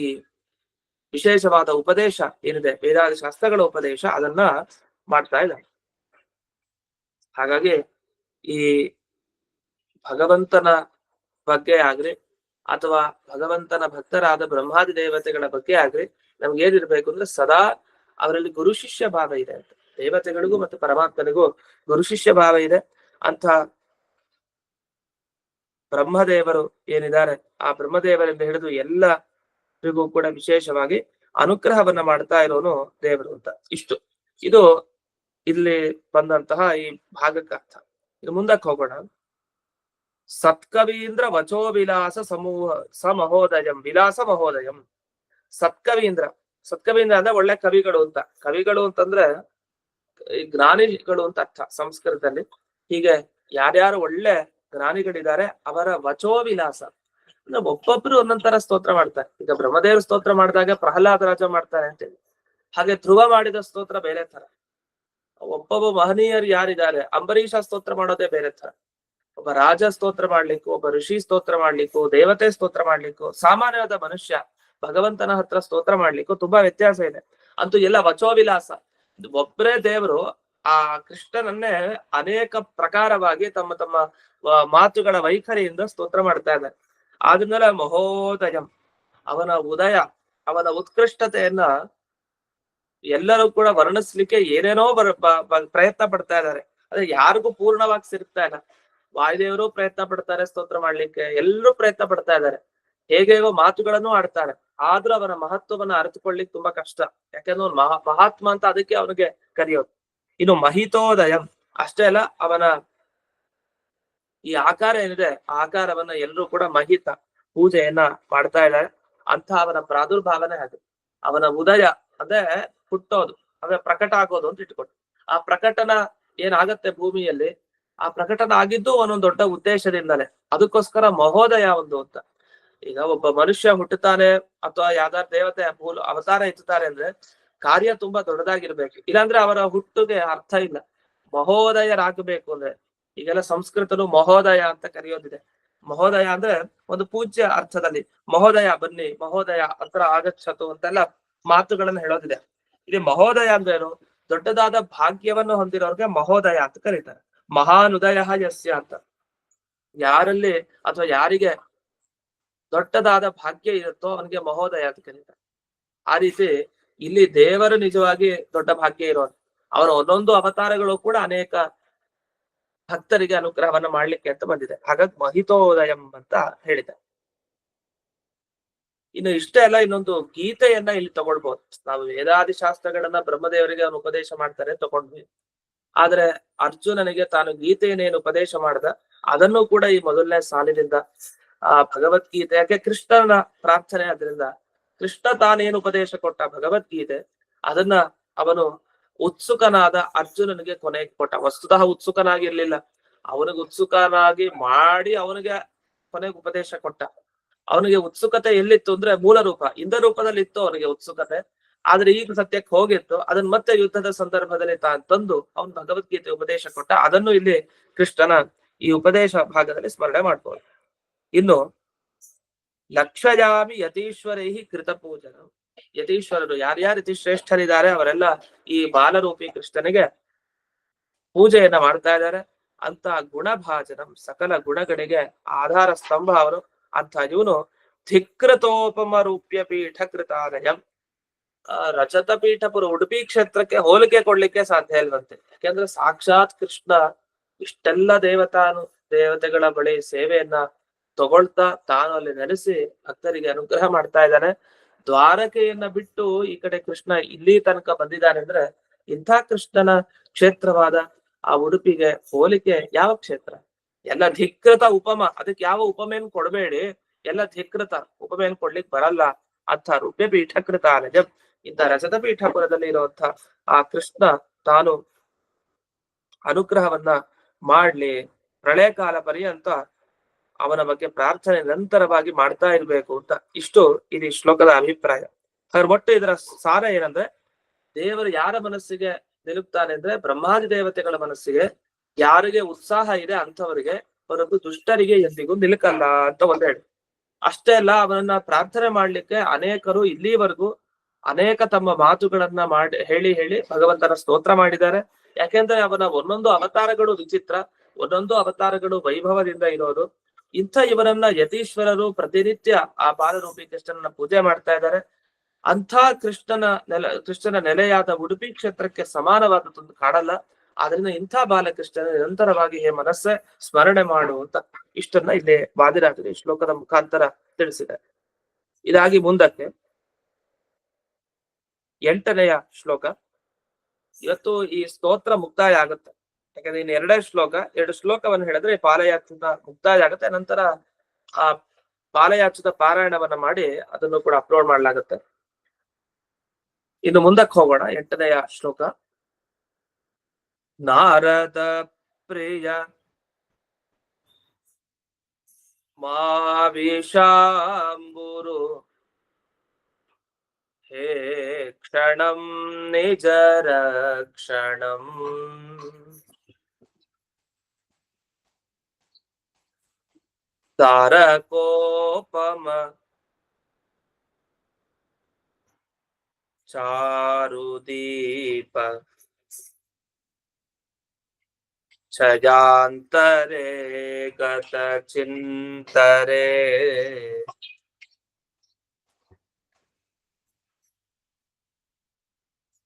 ವಿಶೇಷವಾದ ಉಪದೇಶ ಏನಿದೆ, ವೇದಾದಿ ಶಾಸ್ತ್ರಗಳ ಉಪದೇಶ, ಅದನ್ನ ಮಾಡ್ತಾ ಇದ್ದಾರೆ. ಹಾಗಾಗಿ ಈ ಭಗವಂತನ ಬಗ್ಗೆ ಆಗ್ಲಿ ಅಥವಾ ಭಗವಂತನ ಭಕ್ತರಾದ ಬ್ರಹ್ಮಾದಿ ದೇವತೆಗಳ ಬಗ್ಗೆ ಆಗ್ಲಿ ನಮ್ಗೆ ಏನಿರ್ಬೇಕು ಅಂದ್ರೆ, ಸದಾ ಅವರಲ್ಲಿ ಗುರು ಶಿಷ್ಯ ಭಾವ ಇದೆ ಅಂತ. ದೇವತೆಗಳಿಗೂ ಮತ್ತು ಪರಮಾತ್ಮನಿಗೂ ಗುರು ಶಿಷ್ಯ ಭಾವ ಇದೆ ಅಂತ. ಬ್ರಹ್ಮದೇವರು ಏನಿದ್ದಾರೆ, ಆ ಬ್ರಹ್ಮದೇವರಿಂದ ಹಿಡಿದು ಎಲ್ಲರಿಗೂ ಕೂಡ ವಿಶೇಷವಾಗಿ ಅನುಗ್ರಹವನ್ನ ಮಾಡ್ತಾ ಇರೋನು ದೇವರು ಅಂತ. ಇದು ಇಲ್ಲಿ ಬಂದಂತಹ ಈ ಭಾಗಕ್ಕೆ ಅರ್ಥ. ಇದು ಮುಂದಕ್ಕೆ ಹೋಗೋಣ. ಸತ್ಕವೀಂದ್ರ ವಚೋ ವಿಲಾಸ ಸಮಹೋದಯಂ ವಿಲಾಸ ಮಹೋದಯಂ. ಸತ್ಕವೀಂದ್ರ ಅಂದ್ರೆ ಒಳ್ಳೆ ಕವಿಗಳು ಅಂತ. ಕವಿಗಳು ಅಂತಂದ್ರೆ ಜ್ಞಾನಿಗಳು ಅಂತ ಅರ್ಥ ಸಂಸ್ಕೃತದಲ್ಲಿ. ಹೀಗೆ ಯಾರ್ಯಾರು ಒಳ್ಳೆ ಜ್ಞಾನಿಗಳಿದ್ದಾರೆ ಅವರ ವಚೋ ವಿಲಾಸ. ಒಬ್ಬೊಬ್ರು ಒಂದೊಂದರ ಸ್ತೋತ್ರ ಮಾಡ್ತಾರೆ. ಈಗ ಬ್ರಹ್ಮದೇವರು ಸ್ತೋತ್ರ ಮಾಡಿದಾಗ ಪ್ರಹ್ಲಾದ ರಾಜ ಮಾಡ್ತಾರೆ ಅಂತೇಳಿ, ಹಾಗೆ ಧ್ರುವ ಮಾಡಿದ ಸ್ತೋತ್ರ ಬೇರೆ ತರ. ಒಬ್ಬೊಬ್ಬ ಮಹನೀಯರು ಯಾರಿದ್ದಾರೆ, ಅಂಬರೀಷ ಸ್ತೋತ್ರ ಮಾಡೋದೇ ಬೇರೆ ತರ. ಒಬ್ಬ ರಾಜ ಸ್ತೋತ್ರ ಮಾಡ್ಲಿಕ್ಕೂ, ಒಬ್ಬ ಋಷಿ ಸ್ತೋತ್ರ ಮಾಡ್ಲಿಕ್ಕೂ, ದೇವತೆ ಸ್ತೋತ್ರ ಮಾಡ್ಲಿಕ್ಕೂ, ಸಾಮಾನ್ಯವಾದ ಮನುಷ್ಯ ಭಗವಂತನ ಹತ್ರ ಸ್ತೋತ್ರ ಮಾಡ್ಲಿಕ್ಕೂ ತುಂಬಾ ವ್ಯತ್ಯಾಸ ಇದೆ. ಅಂತೂ ಎಲ್ಲ ವಚೋವಿಲಾಸ, ಒಬ್ಬರೇ ದೇವರು ಆ ಕೃಷ್ಣನನ್ನೇ ಅನೇಕ ಪ್ರಕಾರವಾಗಿ ತಮ್ಮ ತಮ್ಮ ಮಾತುಗಳ ವೈಖರಿಯಿಂದ ಸ್ತೋತ್ರ ಮಾಡ್ತಾ ಇದ್ದಾರೆ. ಆದ್ಮೇಲೆ ಮಹೋದಯಂ, ಅವನ ಉದಯ, ಅವನ ಉತ್ಕೃಷ್ಟತೆಯನ್ನ ಎಲ್ಲರೂ ಕೂಡ ವರ್ಣಿಸ್ಲಿಕ್ಕೆ ಏನೇನೋ ಪ್ರಯತ್ನ ಪಡ್ತಾ ಇದ್ದಾರೆ. ಅದೇ ಯಾರಿಗೂ ಪೂರ್ಣವಾಗಿ ಸಿಗ್ತಾ ಇಲ್ಲ. ವಾಯುದೇವರು ಪ್ರಯತ್ನ ಪಡ್ತಾರೆ ಸ್ತೋತ್ರ ಮಾಡ್ಲಿಕ್ಕೆ, ಎಲ್ಲರೂ ಪ್ರಯತ್ನ ಪಡ್ತಾ ಇದ್ದಾರೆ, ಹೇಗೇಗೋ ಮಾತುಗಳನ್ನು ಆಡ್ತಾರೆ. ಆದ್ರೂ ಅವನ ಮಹತ್ವವನ್ನ ಅರಿತುಕೊಳ್ಳಿಕ್ ತುಂಬಾ ಕಷ್ಟ. ಯಾಕಂದ್ರೆ ಅವ್ನು ಮಹಾತ್ಮ ಅಂತ ಅದಕ್ಕೆ ಅವನಿಗೆ ಕರೆಯೋದು. ಇನ್ನು ಮಹಿತೋದಯಂ ಅಷ್ಟೇ ಅಲ್ಲ, ಅವನ ಈ ಆಕಾರ ಏನಿದೆ ಆ ಆಕಾರವನ್ನ ಎಲ್ಲರೂ ಕೂಡ ಮಹಿತ ಪೂಜೆಯನ್ನ ಮಾಡ್ತಾ ಇದ್ದಾರೆ. ಅಂತ ಅವನ ಪ್ರಾದುರ್ಭಾವನೆ ಹಾಗೆ. ಅವನ ಉದಯ ಅಂದ್ರೆ ಹುಟ್ಟೋದು, ಅಂದ್ರೆ ಪ್ರಕಟ ಆಗೋದು ಅಂತ ಇಟ್ಕೊಂಡು, ಆ ಪ್ರಕಟನ ಏನಾಗತ್ತೆ ಭೂಮಿಯಲ್ಲಿ, ಆ ಪ್ರಕಟನ ಆಗಿದ್ದು ಒಂದೊಂದು ದೊಡ್ಡ ಉದ್ದೇಶದಿಂದಲೇ. ಅದಕ್ಕೋಸ್ಕರ ಮಹೋದಯ ಒಂದು ಅಂತ. ಈಗ ಒಬ್ಬ ಮನುಷ್ಯ ಹುಟ್ಟುತ್ತಾನೆ ಅಥವಾ ಯಾವ್ದಾರು ದೇವತೆ ಅವತಾರ ಎತ್ತುತ್ತಾರೆ ಅಂದ್ರೆ ಕಾರ್ಯ ತುಂಬಾ ದೊಡ್ಡದಾಗಿರ್ಬೇಕು, ಇಲ್ಲಾಂದ್ರೆ ಅವರ ಹುಟ್ಟುಗೆ ಅರ್ಥ ಇಲ್ಲ. ಮಹೋದಯರಾಗಬೇಕು ಅಂದ್ರೆ, ಈಗೆಲ್ಲ ಸಂಸ್ಕೃತನು ಮಹೋದಯ ಅಂತ ಕರೆಯೋದಿದೆ. ಮಹೋದಯ ಅಂದ್ರೆ ಒಂದು ಪೂಜ್ಯ ಅರ್ಥದಲ್ಲಿ, ಮಹೋದಯ ಬನ್ನಿ, ಮಹೋದಯ ಹತ್ರ ಆಗಚ್ಚತು ಅಂತೆಲ್ಲ ಮಾತುಗಳನ್ನ ಹೇಳೋದಿದೆ. ಇಲ್ಲಿ ಮಹೋದಯ ಅಂದ್ರೇನು, ದೊಡ್ಡದಾದ ಭಾಗ್ಯವನ್ನು ಹೊಂದಿರೋರ್ಗೆ ಮಹೋದಯ ಅಂತ ಕರೀತಾರೆ. ಮಹಾನುದಯ ಯಸ್ಯ ಅಂತ, ಯಾರಲ್ಲಿ ಅಥವಾ ಯಾರಿಗೆ ದೊಡ್ಡದಾದ ಭಾಗ್ಯ ಇರುತ್ತೋ ಅವನಿಗೆ ಮಹೋದಯ ಅಂತ ಕರೀತಾರೆ. ಆ ರೀತಿ ಇಲ್ಲಿ ದೇವರು ನಿಜವಾಗಿ ದೊಡ್ಡ ಭಾಗ್ಯ ಇರೋದು. ಅವರ ಒಂದೊಂದು ಅವತಾರಗಳು ಕೂಡ ಅನೇಕ ಭಕ್ತರಿಗೆ ಅನುಗ್ರಹವನ್ನ ಮಾಡ್ಲಿಕ್ಕೆ ಅಂತ ಬಂದಿದೆ. ಹಾಗಾಗಿ ಮಹಿತೋದಯಂ ಅಂತ ಹೇಳಿದೆ. ಇನ್ನು ಇಷ್ಟೇ ಅಲ್ಲ, ಇನ್ನೊಂದು ಗೀತೆಯನ್ನ ಇಲ್ಲಿ ತಗೊಳ್ಬಹುದು ನಾವು. ವೇದಾದಿ ಶಾಸ್ತ್ರಗಳನ್ನ ಬ್ರಹ್ಮದೇವರಿಗೆ ಅವನು ಉಪದೇಶ ಮಾಡ್ತಾರೆ ತಗೊಂಡ್ವಿ. ಆದ್ರೆ ಅರ್ಜುನನಿಗೆ ತಾನು ಗೀತೆಯನ್ನೇನು ಉಪದೇಶ ಮಾಡ್ದ ಅದನ್ನು ಕೂಡ ಈ ಮೊದಲನೇ ಸಾಲಿನಿಂದ ಆ ಭಗವದ್ಗೀತೆ, ಯಾಕೆ ಕೃಷ್ಣನ ಪ್ರಾರ್ಥನೆ ಆದ್ರಿಂದ ಕೃಷ್ಣ ತಾನೇನು ಉಪದೇಶ ಕೊಟ್ಟ ಭಗವದ್ಗೀತೆ ಅದನ್ನ ಅವನು ಉತ್ಸುಕನಾದ ಅರ್ಜುನನಿಗೆ ಕೊನೆಗೆ ಕೊಟ್ಟ. ವಸ್ತುತಃ ಉತ್ಸುಕನಾಗಿರ್ಲಿಲ್ಲ, ಅವನಿಗೆ ಉತ್ಸುಕನಾಗಿ ಮಾಡಿ ಅವನಿಗೆ ಕೊನೆಗೆ ಉಪದೇಶ ಕೊಟ್ಟ. ಅವನಿಗೆ ಉತ್ಸುಕತೆ ಎಲ್ಲಿತ್ತು ಅಂದ್ರೆ ಮೂಲ ರೂಪ, ಇಂದ ರೂಪದಲ್ಲಿ ಇತ್ತು ಅವನಿಗೆ ಉತ್ಸುಕತೆ. ಆದ್ರೆ ಈಗ ಸತ್ಯಕ್ಕೆ ಹೋಗಿತ್ತು, ಅದನ್ನ ಮತ್ತೆ ಯುದ್ಧದ ಸಂದರ್ಭದಲ್ಲಿ ತಂದು ಅವನು ಭಗವದ್ಗೀತೆ ಉಪದೇಶ ಕೊಟ್ಟ. ಅದನ್ನು ಇಲ್ಲಿ ಕೃಷ್ಣನ ಈ ಉಪದೇಶ ಭಾಗದಲ್ಲಿ ಸ್ಮರಣೆ ಮಾಡ್ಬೋದು. ಇನ್ನು ಲಕ್ಷಯಾಮಿ ಯತೀಶ್ವರೈ ಕೃತ ಪೂಜನ, ಯತೀಶ್ವರರು ಯಾರ್ಯಾರು ಯತಿ ಶ್ರೇಷ್ಠರಿದ್ದಾರೆ ಅವರೆಲ್ಲ ಈ ಬಾಲರೂಪಿ ಕೃಷ್ಣನಿಗೆ ಪೂಜೆಯನ್ನ ಮಾಡ್ತಾ ಇದ್ದಾರೆ. ಅಂತ ಗುಣಭಾಜನಂ, ಸಕಲ ಗುಣಗಳಿಗೆ ಆಧಾರ ಸ್ತಂಭ ಅವರು. ಅಂತ ಇವನು ಧಿಕೃತೋಪಮ ರೂಪ್ಯ ಪೀಠ ಕೃತಾಲಯಂ, ರಜತ ಪೀಠಪುರ ಉಡುಪಿ ಕ್ಷೇತ್ರಕ್ಕೆ ಹೋಲಿಕೆ ಕೊಡ್ಲಿಕ್ಕೆ ಸಾಧ್ಯ ಇಲ್ವಂತೆ. ಯಾಕೆಂದ್ರೆ ಸಾಕ್ಷಾತ್ ಕೃಷ್ಣ ಇಷ್ಟೆಲ್ಲ ದೇವತೆಗಳ ಬಳಿ ಸೇವೆಯನ್ನ ತಗೊಳ್ತಾ ತಾನು ಅಲ್ಲಿ ನೆಲೆಸಿ ಭಕ್ತರಿಗೆ ಅನುಗ್ರಹ ಮಾಡ್ತಾ ಇದ್ದಾನೆ. ದ್ವಾರಕೆಯನ್ನ ಬಿಟ್ಟು ಈ ಕಡೆ ಕೃಷ್ಣ ಇಲ್ಲಿ ತನಕ ಬಂದಿದ್ದಾನೆ ಅಂದ್ರೆ ಇಂಥ ಕೃಷ್ಣನ ಕ್ಷೇತ್ರವಾದ ಆ ಉಡುಪಿಗೆ ಹೋಲಿಕೆ ಯಾವ ಕ್ಷೇತ್ರ? ಎಲ್ಲ ಧಿಕೃತ ಉಪಮ, ಅದಕ್ಕೆ ಯಾವ ಉಪಮೆಯನ್ನು ಕೊಡಬೇಡಿ, ಎಲ್ಲ ಧಿಕೃತ ಉಪಮೆಯನ್ನು ಕೊಡ್ಲಿಕ್ಕೆ ಬರಲ್ಲ. ಅರ್ಥ ರೂಪ್ಯ ಪೀಠಕೃತ ಅನಜ, ಇಂಥ ರಜತ ಪೀಠಪುರದಲ್ಲಿ ಇರುವಂತ ಆ ಕೃಷ್ಣ ತಾನು ಅನುಗ್ರಹವನ್ನ ಮಾಡ್ಲಿ, ಪ್ರಳಯ ಕಾಲ ಪರ್ಯಂತ ಅವನ ಬಗ್ಗೆ ಪ್ರಾರ್ಥನೆ ನಿರಂತರವಾಗಿ ಮಾಡ್ತಾ ಇರ್ಬೇಕು ಅಂತ. ಇಷ್ಟು ಇದು ಶ್ಲೋಕದ ಅಭಿಪ್ರಾಯ. ಹಾಗೆ ಒಟ್ಟು ಇದರ ಸಾರ ಏನಂದ್ರೆ, ದೇವರು ಯಾರ ಮನಸ್ಸಿಗೆ ನಿಲುಕ್ತಾನೆ ಅಂದ್ರೆ ಬ್ರಹ್ಮಾದಿ ದೇವತೆಗಳ ಮನಸ್ಸಿಗೆ ಯಾರಿಗೆ ಉತ್ಸಾಹ ಇದೆ ಅಂಥವರಿಗೆ, ಹೊರತು ದುಷ್ಟರಿಗೆ ಎಂದಿಗೂ ನಿಲುಕಲ್ಲ ಅಂತ ಒಂದು ಹೇಳಿ. ಅಷ್ಟೇ ಅಲ್ಲ, ಅವನನ್ನ ಪ್ರಾರ್ಥನೆ ಮಾಡ್ಲಿಕ್ಕೆ ಅನೇಕರು ಇಲ್ಲಿವರೆಗೂ ಅನೇಕ ತಮ್ಮ ಮಾತುಗಳನ್ನ ಹೇಳಿ ಭಗವಂತನ ಸ್ತೋತ್ರ ಮಾಡಿದ್ದಾರೆ. ಯಾಕೆಂದ್ರೆ ಅವನ ಒಂದೊಂದು ಅವತಾರಗಳು ವಿಚಿತ್ರ, ಒಂದೊಂದು ಅವತಾರಗಳು ವೈಭವದಿಂದ ಇರೋದು. ಇಂಥ ಇವರನ್ನ ಯತೀಶ್ವರರು ಪ್ರತಿನಿತ್ಯ ಆ ಬಾಲರೂಪಿ ಕೃಷ್ಣನ ಪೂಜೆ ಮಾಡ್ತಾ ಇದ್ದಾರೆ. ಅಂಥ ಕೃಷ್ಣನ ನೆಲೆಯಾದ ಉಡುಪಿ ಕ್ಷೇತ್ರಕ್ಕೆ ಸಮಾನವಾದದ್ದೊಂದು ಕಾಣಲ್ಲ. ಆದ್ರಿಂದ ಇಂಥ ಬಾಲಕೃಷ್ಣನ ನಿರಂತರವಾಗಿ ಮನಸ್ಸೇ ಸ್ಮರಣೆ ಮಾಡುವಂತ ಇಷ್ಟನ್ನ ಇಲ್ಲಿ ವಾದಿರಾಜರು ಈ ಶ್ಲೋಕದ ಮುಖಾಂತರ ತಿಳಿಸಿದೆ. ಇದಾಗಿ ಮುಂದಕ್ಕೆ 8ನೆಯ ಶ್ಲೋಕ. ಇವತ್ತು ಈ ಸ್ತೋತ್ರ ಮುಕ್ತಾಯ ಆಗುತ್ತೆ. ಯಾಕಂದ್ರೆ ಇನ್ನು 2 ಶ್ಲೋಕವನ್ನು ಹೇಳಿದ್ರೆ ಪಾಲಯಾತ್ರದ ಮುಕ್ತಾಯ ಆಗುತ್ತೆ. ನಂತರ ಆ ಪಾಲಯಾತ್ರದ ಪಾರಾಯಣವನ್ನ ಮಾಡಿ ಅದನ್ನು ಕೂಡ ಅಪ್ಲೋಡ್ ಮಾಡ್ಲಾಗುತ್ತೆ. ಇನ್ನು ಮುಂದಕ್ಕೆ ಹೋಗೋಣ. 8ನೆಯ ಶ್ಲೋಕ. ನಾರದ ಪ್ರಿಯ ಮಾವಿಷಾಂಬುರು ಹೇ ಕ್ಷಣಂ ನಿಜರ ಕ್ಷಣಂ ತಾರಕೋಪಮ ಚಾರುದೀಪ ಛಯಾಂತರೆ ಗತ ಚಿಂತರೆ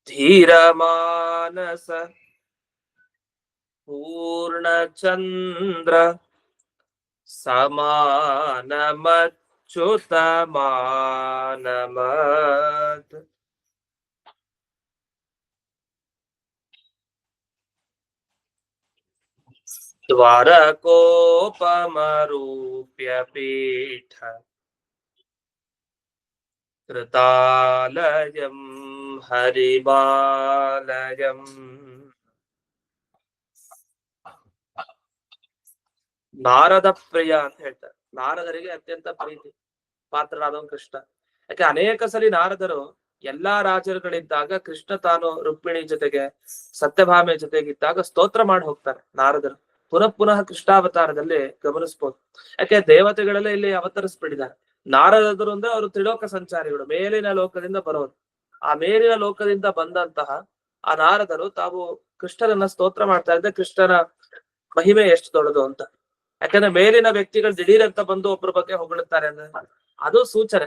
ಧೀರ ಮಾನಸ ಪೂರ್ಣಚಂದ್ರ ಸಮಾನಮಚ್ಯುತ ಮಾನಮತ್ ದ್ವಾರಕೋಪಮರೂಪ್ಯ ಪೀಠ ಕೃತಾಲಯಂ ಹರಿಮಾಲಯಂ ನಾರದ ಪ್ರಿಯ ಅಂತ ಹೇಳ್ತಾರೆ. ನಾರದರಿಗೆ ಅತ್ಯಂತ ಪ್ರೀತಿ ಪಾತ್ರರಾದವನು ಕೃಷ್ಣ. ಯಾಕೆ ಅನೇಕ ಸಲಿ ನಾರದರು ಎಲ್ಲಾ ರಾಜರುಗಳಿದ್ದಾಗ ಕೃಷ್ಣ ತಾನು ರುಕ್ಮಿಣಿ ಜೊತೆಗೆ ಸತ್ಯಭಾಮೆ ಜೊತೆಗಿದ್ದಾಗ ಸ್ತೋತ್ರ ಮಾಡಿ ಹೋಗ್ತಾರೆ ನಾರದರು. ಪುನಃ ಪುನಃ ಕೃಷ್ಣಾವತಾರದಲ್ಲಿ ಗಮನಿಸ್ಬೋದು. ಯಾಕೆ ದೇವತೆಗಳೆಲ್ಲ ಇಲ್ಲಿ ಅವತರಿಸ್ಬಿಟ್ಟಿದ್ದಾರೆ. ನಾರದರು ಅಂದ್ರೆ ಅವರು ತ್ರಿಲೋಕ ಸಂಚಾರಿಗಳು, ಮೇಲಿನ ಲೋಕದಿಂದ ಬರೋರು. ಆ ಮೇಲಿನ ಲೋಕದಿಂದ ಬಂದಂತಹ ಆ ನಾರದರು ತಾವು ಕೃಷ್ಣನನ್ನ ಸ್ತೋತ್ರ ಮಾಡ್ತಾ ಇದ್ದೆ, ಕೃಷ್ಣನ ಮಹಿಮೆ ಎಷ್ಟು ದೊಡ್ಡದು ಅಂತ. ಯಾಕಂದ್ರೆ ಮೇಲಿನ ವ್ಯಕ್ತಿಗಳು ದಿಢೀರ್ ಅಂತ ಬಂದು ಒಬ್ಬರ ಬಗ್ಗೆ ಹೊಗಳುತ್ತಾರೆ ಅಂದ್ರೆ ಅದು ಸೂಚನೆ.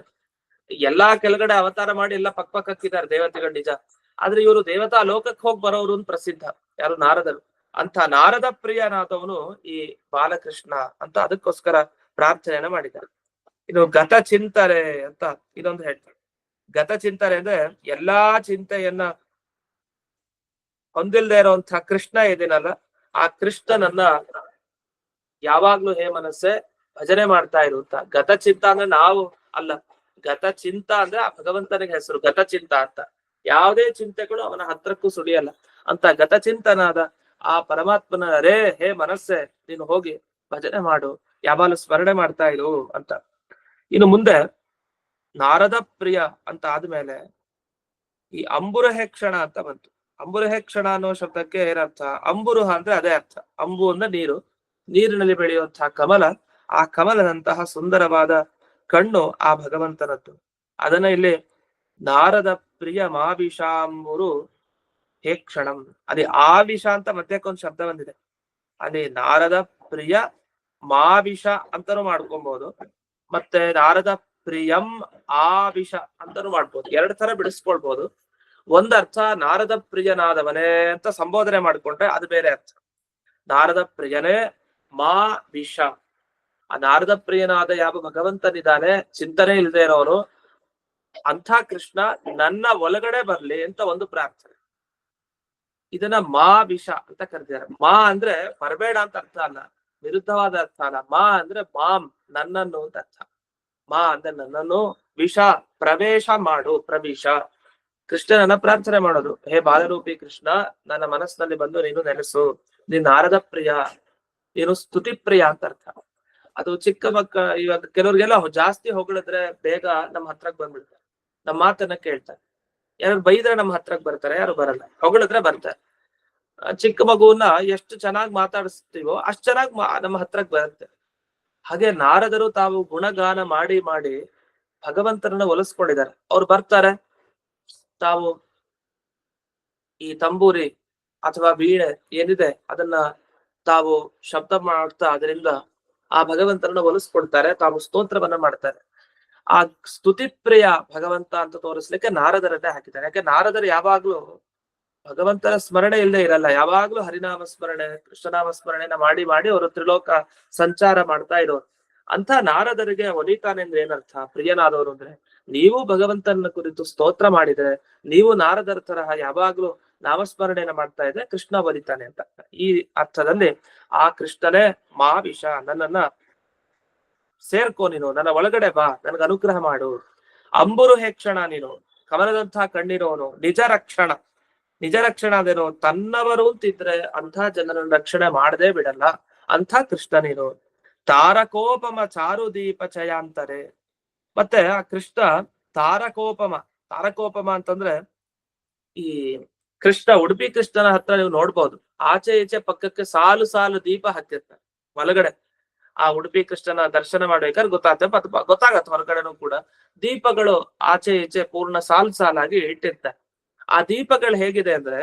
ಎಲ್ಲಾ ಕೆಳಗಡೆ ಅವತಾರ ಮಾಡಿ ಎಲ್ಲ ಪಕ್ಕಕ್ಕಿದ್ದಾರೆ ದೇವತೆಗಳು ನಿಜ, ಆದ್ರೆ ಇವರು ದೇವತಾ ಲೋಕಕ್ಕೆ ಹೋಗಿ ಬರೋರು ಅಂತ ಪ್ರಸಿದ್ಧ. ಯಾರು? ನಾರದರು. ಅಂತ ನಾರದ ಪ್ರಿಯನಾದವನು ಈ ಬಾಲಕೃಷ್ಣ ಅಂತ ಅದಕ್ಕೋಸ್ಕರ ಪ್ರಾರ್ಥನೆಯನ್ನ ಮಾಡಿದ್ದಾರೆ. ಇದು ಗತ ಚಿಂತನೆ ಅಂತ ಇದೊಂದು ಹೇಳ್ತಾರೆ. ಗತ ಚಿಂತನೆ ಅಂದ್ರೆ ಎಲ್ಲಾ ಚಿಂತೆಯನ್ನ ಹೊಂದಿಲ್ದೇ ಇರುವಂತಹ ಕೃಷ್ಣ ಇದೀನಲ್ಲ, ಆ ಕೃಷ್ಣನನ್ನ ಯಾವಾಗ್ಲೂ ಹೇ ಮನಸ್ಸೆ ಭಜನೆ ಮಾಡ್ತಾ ಇರುವಂತ. ಗತ ಚಿಂತ ಅಂದ್ರೆ ನಾವು ಅಲ್ಲ, ಗತ ಚಿಂತ ಅಂದ್ರೆ ಆ ಭಗವಂತನಿಗೆ ಹೆಸರು ಗತ ಚಿಂತ ಅಂತ. ಯಾವುದೇ ಚಿಂತೆಗಳು ಅವನ ಹತ್ರಕ್ಕೂ ಸುಳಿಯಲ್ಲ ಅಂತ ಗತ ಚಿಂತನಾದ ಆ ಪರಮಾತ್ಮನ ರೇ ಹೇ ಮನಸ್ಸೆ ನೀನು ಹೋಗಿ ಭಜನೆ ಮಾಡು, ಯಾವಾಗಲೂ ಸ್ಮರಣೆ ಮಾಡ್ತಾ ಇರು ಅಂತ. ಇನ್ನು ಮುಂದೆ ನಾರದ ಪ್ರಿಯ ಅಂತ ಆದ್ಮೇಲೆ ಈ ಅಂಬುರಹೆ ಕ್ಷಣ ಅಂತ ಬಂತು. ಅಂಬುರಹೆ ಕ್ಷಣ ಅನ್ನೋ ಶಬ್ದಕ್ಕೆ ಏನರ್ಥ? ಅಂಬುರುಹ ಅಂದ್ರೆ ಅದೇ ಅರ್ಥ. ಅಂಬು ಅಂದ್ರೆ ನೀರು, ನೀರಿನಲ್ಲಿ ಬೆಳೆಯುವಂತಹ ಕಮಲ. ಆ ಕಮಲದಂತಹ ಸುಂದರವಾದ ಕಣ್ಣು ಆ ಭಗವಂತನದ್ದು. ಅದನ್ನ ಇಲ್ಲಿ ನಾರದ ಪ್ರಿಯ ಮಾವಿಷಾಂಬುರು ಹೇ ಕ್ಷಣಂ. ಅದೇ ಆವಿಷ ಅಂತ ಮಧ್ಯಕ್ಕೊಂದು ಶಬ್ದ ಬಂದಿದೆ. ಅದೇ ನಾರದ ಪ್ರಿಯ ಮಾವಿಷ ಅಂತಾನು ಮಾಡ್ಕೊಬಹುದು, ಮತ್ತೆ ನಾರದ ಪ್ರಿಯಂ ಆವಿಷ ಅಂತಾನು ಮಾಡ್ಬೋದು. ಎರಡ್ ತರ ಬಿಡಿಸ್ಕೊಳ್ಬಹುದು. ಒಂದರ್ಥ ನಾರದ ಪ್ರಿಯನಾದವನೇ ಅಂತ ಸಂಬೋಧನೆ ಮಾಡ್ಕೊಂಡ್ರೆ ಅದು ಬೇರೆ ಅರ್ಥ. ನಾರದ ಪ್ರಿಯನೇ ಮಾ ವಿಷ. ಆ ನಾರದ ಪ್ರಿಯನಾದ ಯಾವ ಭಗವಂತನಿದ್ದಾನೆ, ಚಿಂತನೆ ಇಲ್ಲದೆ ಇರೋರು, ಅಂಥ ಕೃಷ್ಣ ನನ್ನ ಒಳಗಡೆ ಬರ್ಲಿ ಅಂತ ಒಂದು ಪ್ರಾರ್ಥನೆ. ಇದನ್ನ ಮಾ ವಿಷ ಅಂತ ಕರೆದಿದ್ದಾರೆ. ಮಾ ಅಂದ್ರೆ ಬರಬೇಡ ಅಂತ ಅರ್ಥ ಅಲ್ಲ, ವಿರುದ್ಧವಾದ ಅರ್ಥ ಅಲ್ಲ. ಮಾ ಅಂದ್ರೆ ಮಾಂ, ನನ್ನನ್ನು ಅಂತ ಅರ್ಥ. ಮಾ ಅಂದ್ರೆ ನನ್ನನ್ನು, ವಿಷ ಪ್ರವೇಶ ಮಾಡು, ಪ್ರವೇಶ. ಕೃಷ್ಣನನ್ನ ಪ್ರಾರ್ಥನೆ ಮಾಡೋದು, ಹೇ ಬಾಲರೂಪಿ ಕೃಷ್ಣ ನನ್ನ ಮನಸ್ಸಿನಲ್ಲಿ ಬಂದು ನೀನು ನೆಲೆಸು. ನೀನ್ ನಾರದ ಪ್ರಿಯ, ನೀನು ಸ್ತುತಿ ಪ್ರಿಯ ಅಂತ ಅರ್ಥ. ಅದು ಚಿಕ್ಕ ಇವಾಗ ಕೆಲವ್ರಿಗೆಲ್ಲ ಜಾಸ್ತಿ ಹೊಗಳಿದ್ರೆ ಬೇಗ ನಮ್ಮ ಹತ್ರಕ್ ಬಂದ್ಬಿಡ್ತಾರೆ, ನಮ್ಮ ಮಾತನ್ನ ಕೇಳ್ತಾರೆ. ಯಾರು ಬೈದ್ರೆ ನಮ್ಮ ಹತ್ರಕ್ ಬರ್ತಾರೆ, ಯಾರು ಬರಲ್ಲ. ಹೊಗಳಿದ್ರೆ ಬರ್ತಾರೆ. ಚಿಕ್ಕ ಮಗುವನ್ನ ಎಷ್ಟು ಚೆನ್ನಾಗಿ ಮಾತಾಡಿಸ್ತೀವೋ ಅಷ್ಟ್ ಚೆನ್ನಾಗಿ ನಮ್ಮ ಹತ್ರಕ್ ಬರುತ್ತೆ. ಹಾಗೆ ನಾರದರು ತಾವು ಗುಣಗಾನ ಮಾಡಿ ಮಾಡಿ ಭಗವಂತನನ್ನ ಒಲಿಸ್ಕೊಂಡಿದ್ದಾರೆ. ಅವ್ರು ಬರ್ತಾರೆ, ತಾವು ಈ ತಂಬೂರಿ ಅಥವಾ ವೀಣೆ ಏನಿದೆ ಅದನ್ನ ತಾವು ಶಬ್ದ ಮಾಡ್ತಾ ಅದರಿಂದ ಆ ಭಗವಂತನನ್ನ ಒಲಿಸ್ಕೊಡ್ತಾರೆ, ತಾವು ಸ್ತೋತ್ರವನ್ನ ಮಾಡ್ತಾರೆ. ಆ ಸ್ತುತಿ ಪ್ರಿಯ ಭಗವಂತ ಅಂತ ತೋರಿಸ್ಲಿಕ್ಕೆ ನಾರದರನ್ನೇ ಹಾಕಿದ್ದಾರೆ. ಯಾಕೆ ನಾರದರು ಯಾವಾಗ್ಲೂ ಭಗವಂತನ ಸ್ಮರಣೆ ಇಲ್ಲದೆ ಇರಲ್ಲ. ಯಾವಾಗ್ಲೂ ಹರಿನಾಮ ಸ್ಮರಣೆ, ಕೃಷ್ಣನಾಮ ಸ್ಮರಣೆನ ಮಾಡಿ ಮಾಡಿ ಅವರು ತ್ರಿಲೋಕ ಸಂಚಾರ ಮಾಡ್ತಾ ಇರೋರು. ಅಂತ ನಾರದರಿಗೆ ಒಲಿತಾನೆ ಅಂದ್ರೆ ಏನರ್ಥ? ಪ್ರಿಯನಾದವರು ಅಂದ್ರೆ ನೀವು ಭಗವಂತನ ಕುರಿತು ಸ್ತೋತ್ರ ಮಾಡಿದ್ರೆ, ನೀವು ನಾರದರ ತರಹ ಯಾವಾಗ್ಲೂ ನಾಮಸ್ಮರಣೆಯನ್ನ ಮಾಡ್ತಾ ಇದ್ರೆ ಕೃಷ್ಣ ಒಲಿತಾನೆ ಅಂತ. ಈ ಅರ್ಥದಲ್ಲಿ ಆ ಕೃಷ್ಣನೇ ಮಾ ವಿಷ, ನನ್ನನ್ನ ಸೇರ್ಕೋ, ನೀನು ನನ್ನ ಒಳಗಡೆ ಬಾ, ನನ್ಗೆ ಅನುಗ್ರಹ ಮಾಡು. ಅಂಬುರು ಹೇ ಕ್ಷಣ, ನೀನು ಕಮಲದಂತಹ ಕಣ್ಣಿರೋನು, ನಿಜ ರಕ್ಷಣ. ನಿಜ ರಕ್ಷಣ ಅದೇನು? ತನ್ನವರು ಅಂತಿದ್ರೆ ಅಂಥ ಜನರನ್ನ ರಕ್ಷಣೆ ಮಾಡದೆ ಬಿಡಲ್ಲ ಅಂಥ ಕೃಷ್ಣ ನೀನು. ತಾರಕೋಪಮ ಚಾರುದೀಪ ಚಯಾಂತರೆ. ಮತ್ತೆ ಆ ಕೃಷ್ಣ ತಾರಕೋಪಮ. ತಾರಕೋಪಮ ಅಂತಂದ್ರೆ ಈ ಕೃಷ್ಣ, ಉಡುಪಿ ಕೃಷ್ಣನ ಹತ್ರ ನೀವು ನೋಡ್ಬೋದು, ಆಚೆ ಈಚೆ ಪಕ್ಕಕ್ಕೆ ಸಾಲು ಸಾಲು ದೀಪ ಹಾಕಿರ್ತಾರೆ ಒಳಗಡೆ. ಆ ಉಡುಪಿ ಕೃಷ್ಣನ ದರ್ಶನ ಮಾಡ್ಬೇಕಾದ್ರೆ ಗೊತ್ತಾಗತ್ತೆ ಹೊರಗಡೆನೂ ಕೂಡ ದೀಪಗಳು ಆಚೆ ಈಚೆ ಪೂರ್ಣ ಸಾಲಾಗಿ ಇಟ್ಟಿರ್ತಾರೆ. ಆ ದೀಪಗಳು ಹೇಗಿದೆ ಅಂದ್ರೆ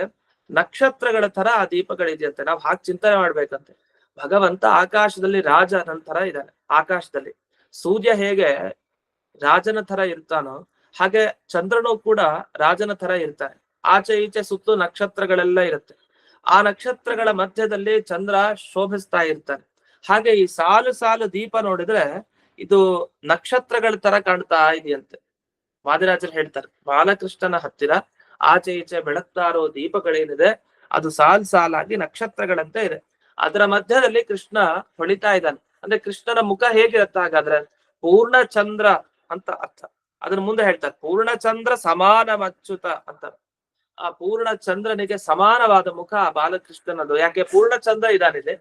ನಕ್ಷತ್ರಗಳ ತರ ಆ ದೀಪಗಳಿದೆಯಂತೆ. ನಾವ್ ಹಾಗೆ ಚಿಂತನೆ ಮಾಡ್ಬೇಕಂತೆ. ಭಗವಂತ ಆಕಾಶದಲ್ಲಿ ರಾಜನ ತರ ಇದ್ದಾನೆ. ಆಕಾಶದಲ್ಲಿ ಸೂರ್ಯ ಹೇಗೆ ರಾಜನ ತರ ಇರ್ತಾನೋ ಹಾಗೆ ಚಂದ್ರನು ಕೂಡ ರಾಜನ ತರ ಇರ್ತಾನೆ. ಆಚೆ ಈಚೆ ಸುತ್ತು ನಕ್ಷತ್ರಗಳೆಲ್ಲ ಇರುತ್ತೆ. ಆ ನಕ್ಷತ್ರಗಳ ಮಧ್ಯದಲ್ಲಿ ಚಂದ್ರ ಶೋಭಿಸ್ತಾ ಇರ್ತಾನೆ. ಹಾಗೆ ಈ ಸಾಲು ದೀಪ ನೋಡಿದ್ರೆ ಇದು ನಕ್ಷತ್ರಗಳ ತರ ಕಾಣ್ತಾ ಇದೆಯಂತೆ. ವಾದಿರಾಜರು ಹೇಳ್ತಾರೆ ಬಾಲಕೃಷ್ಣನ ಹತ್ತಿರ ಆಚೆ ಈಚೆ ಬೆಳಗ್ತಾ ಇರೋ ದೀಪಗಳೇನಿದೆ ಅದು ಸಾಲಾಗಿ ನಕ್ಷತ್ರಗಳಂತೆ ಇದೆ. ಅದರ ಮಧ್ಯದಲ್ಲಿ ಕೃಷ್ಣ ಹೊಳಿತಾ ಇದ್ದಾನೆ. ಅಂದ್ರೆ ಕೃಷ್ಣನ ಮುಖ ಹೇಗಿರುತ್ತೆ ಹಾಗಾದ್ರೆ ಪೂರ್ಣ ಚಂದ್ರ ಅಂತ ಅರ್ಥ. ಅದನ್ನ ಮುಂದೆ ಹೇಳ್ತಾರೆ ಪೂರ್ಣಚಂದ್ರ ಸಮಾನಮಚ್ಯುತ ಅಂತ. ಆ ಪೂರ್ಣ ಚಂದ್ರನಿಗೆ ಸಮಾನವಾದ ಮುಖ ಆ ಬಾಲಕೃಷ್ಣನದು. ಯಾಕೆ ಪೂರ್ಣಚಂದ್ರ ಇದಾನಿದೆ,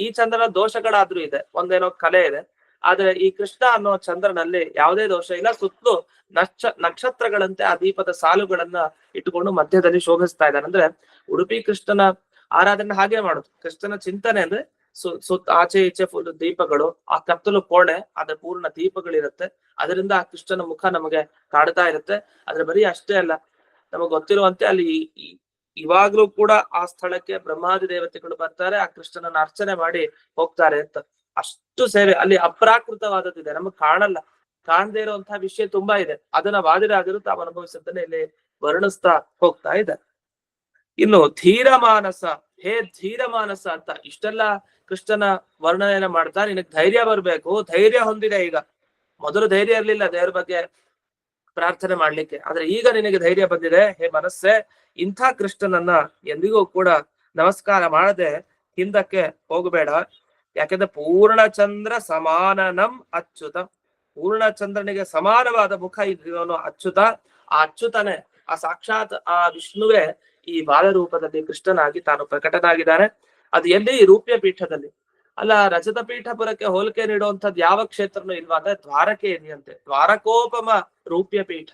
ಈ ಚಂದ್ರನ ದೋಷಗಳಾದ್ರೂ ಇದೆ, ಒಂದೇನೋ ಕಲೆ ಇದೆ. ಆದ್ರೆ ಈ ಕೃಷ್ಣ ಅನ್ನೋ ಚಂದ್ರನಲ್ಲಿ ಯಾವುದೇ ದೋಷ ಇಲ್ಲ. ಸುತ್ತಲೂ ನಕ್ಷತ್ರಗಳಂತೆ ಆ ದೀಪದ ಸಾಲುಗಳನ್ನ ಇಟ್ಟುಕೊಂಡು ಮಧ್ಯದಲ್ಲಿ ಶೋಭಿಸ್ತಾ ಇದ್ದಾನೆ. ಅಂದ್ರೆ ಉಡುಪಿ ಕೃಷ್ಣನ ಆರಾಧನೆ ಹಾಗೆ ಮಾಡುದು. ಕೃಷ್ಣನ ಚಿಂತನೆ ಅಂದ್ರೆ ಸುತ್ತ ಆಚೆ ಈಚೆ ಫುಲ್ ದೀಪಗಳು, ಆ ಕತ್ತಲು ಕೋಣೆ ಅದ್ರ ಪೂರ್ಣ ದೀಪಗಳಿರುತ್ತೆ. ಅದರಿಂದ ಆ ಕೃಷ್ಣನ ಮುಖ ನಮಗೆ ಕಾಡ್ತಾ ಇರುತ್ತೆ. ಆದ್ರೆ ಬರೀ ಅಷ್ಟೇ ಅಲ್ಲ, ನಮಗ್ ಗೊತ್ತಿರುವಂತೆ ಅಲ್ಲಿ ಇವಾಗ್ಲೂ ಕೂಡ ಆ ಸ್ಥಳಕ್ಕೆ ಬ್ರಹ್ಮಾದಿ ದೇವತೆಗಳು ಬರ್ತಾರೆ, ಆ ಕೃಷ್ಣನನ್ನ ಅರ್ಚನೆ ಮಾಡಿ ಹೋಗ್ತಾರೆ ಅಂತ. ಅಷ್ಟು ಸೇವೆ ಅಲ್ಲಿ ಅಪ್ರಾಕೃತವಾದದ್ದಿದೆ, ನಮಗ್ ಕಾಣಲ್ಲ. ಕಾಣದೇ ಇರುವಂತಹ ವಿಷಯ ತುಂಬಾ ಇದೆ. ಅದನ್ನ ವಾದಿರಾಜರು ತಾವು ಅನುಭವಿಸಿದ್ದನ್ನೇ ಇಲ್ಲಿ ವರ್ಣಿಸ್ತಾ ಹೋಗ್ತಾ ಇದೆ. ಇನ್ನು ಧೀರ ಮಾನಸ, ಹೇ ಧೀರ ಮಾನಸ ಅಂತ ಇಷ್ಟೆಲ್ಲ ಕೃಷ್ಣನ ವರ್ಣನೆಯನ್ನ ಮಾಡ್ತಾ ನಿನಗ್ ಧೈರ್ಯ ಬರ್ಬೇಕು. ಧೈರ್ಯ ಹೊಂದಿದೆ ಈಗ. ಮೊದಲು ಧೈರ್ಯ ಇರ್ಲಿಲ್ಲ ದೇವರ ಬಗ್ಗೆ ಪ್ರಾರ್ಥನೆ ಮಾಡ್ಲಿಕ್ಕೆ, ಆದ್ರೆ ಈಗ ನಿನಗೆ ಧೈರ್ಯ ಬಂದಿದೆ. ಹೇ ಮನಸ್ಸೆ, ಇಂಥ ಕೃಷ್ಣನನ್ನ ಎಂದಿಗೂ ಕೂಡ ನಮಸ್ಕಾರ ಮಾಡದೆ ಹಿಂದಕ್ಕೆ ಹೋಗಬೇಡ. ಯಾಕೆಂದ್ರೆ ಪೂರ್ಣಚಂದ್ರ ಸಮಾನನಂ ಅಚ್ಯುತ, ಪೂರ್ಣಚಂದ್ರನಿಗೆ ಸಮಾನವಾದ ಮುಖ ಇರೋನು ಅಚ್ಯುತ. ಆ ಅಚ್ಯುತನೇ, ಆ ಸಾಕ್ಷಾತ್ ಆ ವಿಷ್ಣುವೇ ಈ ಬಾಲರೂಪದಲ್ಲಿ ಕೃಷ್ಣನಾಗಿ ತಾನು ಪ್ರಕಟನಾಗಿದ್ದಾನೆ. ಅದು ಎಲ್ಲಿ? ರೂಪ್ಯ ಪೀಠದಲ್ಲಿ. ಅಲ್ಲ, ರಜತ ಪೀಠಪುರಕ್ಕೆ ಹೋಲಿಕೆ ನೀಡುವಂಥದ್ದು ಯಾವ ಕ್ಷೇತ್ರನೂ ಇಲ್ವಾ ಅಂದ್ರೆ ದ್ವಾರಕೆ ಇದೆಯಂತೆ. ದ್ವಾರಕೋಪಮ ರೂಪ್ಯ ಪೀಠ.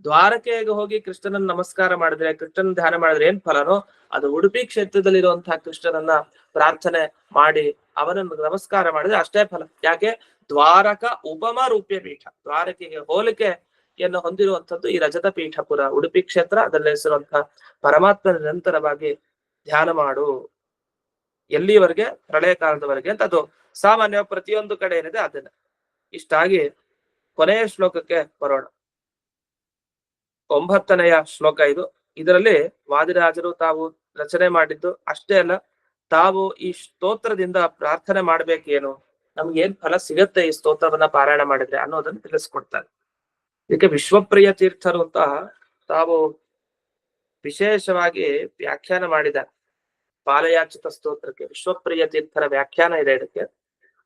ದ್ವಾರಕೆಗೆ ಹೋಗಿ ಕೃಷ್ಣನನ್ನ ನಮಸ್ಕಾರ ಮಾಡಿದ್ರೆ, ಕೃಷ್ಣನ ಧ್ಯಾನ ಮಾಡಿದ್ರೆ ಏನ್ ಫಲನೋ ಅದು ಉಡುಪಿ ಕ್ಷೇತ್ರದಲ್ಲಿ ಇರುವಂತಹ ಕೃಷ್ಣನನ್ನ ಪ್ರಾರ್ಥನೆ ಮಾಡಿ ಅವನನ್ನು ನಮಸ್ಕಾರ ಮಾಡಿದ್ರೆ ಅಷ್ಟೇ ಫಲ. ಯಾಕೆ? ದ್ವಾರಕ ಉಪಮ ರೂಪ್ಯ ಪೀಠ, ದ್ವಾರಕೆಗೆ ಹೋಲಿಕೆಯನ್ನು ಹೊಂದಿರುವಂಥದ್ದು ಈ ರಜತ ಪೀಠಪುರ ಉಡುಪಿ ಕ್ಷೇತ್ರ. ಅದರಲ್ಲಿ ಹೆಸರುವಂತಹ ಪರಮಾತ್ಮನ ನಿರಂತರವಾಗಿ ಧ್ಯಾನ ಮಾಡು. ಎಲ್ಲಿವರೆಗೆ? ಪ್ರಳಯ ಕಾಲದವರೆಗೆ ಅಂತ. ಅದು ಸಾಮಾನ್ಯ ಪ್ರತಿಯೊಂದು ಕಡೆ ಏನಿದೆ ಅದನ್ನ. ಇಷ್ಟಾಗಿ ಕೊನೆಯ ಶ್ಲೋಕಕ್ಕೆ ಬರೋಣ. 9ನೆಯ ಶ್ಲೋಕ ಇದು. ಇದರಲ್ಲಿ ವಾದಿರಾಜರು ತಾವು ರಚನೆ ಮಾಡಿದ್ದು ಅಷ್ಟೇ ಅಲ್ಲ, ತಾವು ಈ ಸ್ತೋತ್ರದಿಂದ ಪ್ರಾರ್ಥನೆ ಮಾಡ್ಬೇಕೇನು, ನಮ್ಗೆ ಏನ್ ಫಲ ಸಿಗತ್ತೆ ಈ ಸ್ತೋತ್ರವನ್ನ ಪಾರಾಯಣ ಮಾಡಿದ್ರೆ ಅನ್ನೋದನ್ನ ತಿಳಿಸ್ಕೊಡ್ತಾರೆ. ಇದಕ್ಕೆ ವಿಶ್ವಪ್ರಿಯ ತೀರ್ಥರು ಅಂತ ತಾವು ವಿಶೇಷವಾಗಿ ವ್ಯಾಖ್ಯಾನ ಮಾಡಿದ್ದಾರೆ. ಪಾಲಯಾಚಿತ ಸ್ತೋತ್ರಕ್ಕೆ ವಿಶ್ವಪ್ರಿಯ ತೀರ್ಥರ ವ್ಯಾಖ್ಯಾನ ಇದೆ ಇದಕ್ಕೆ.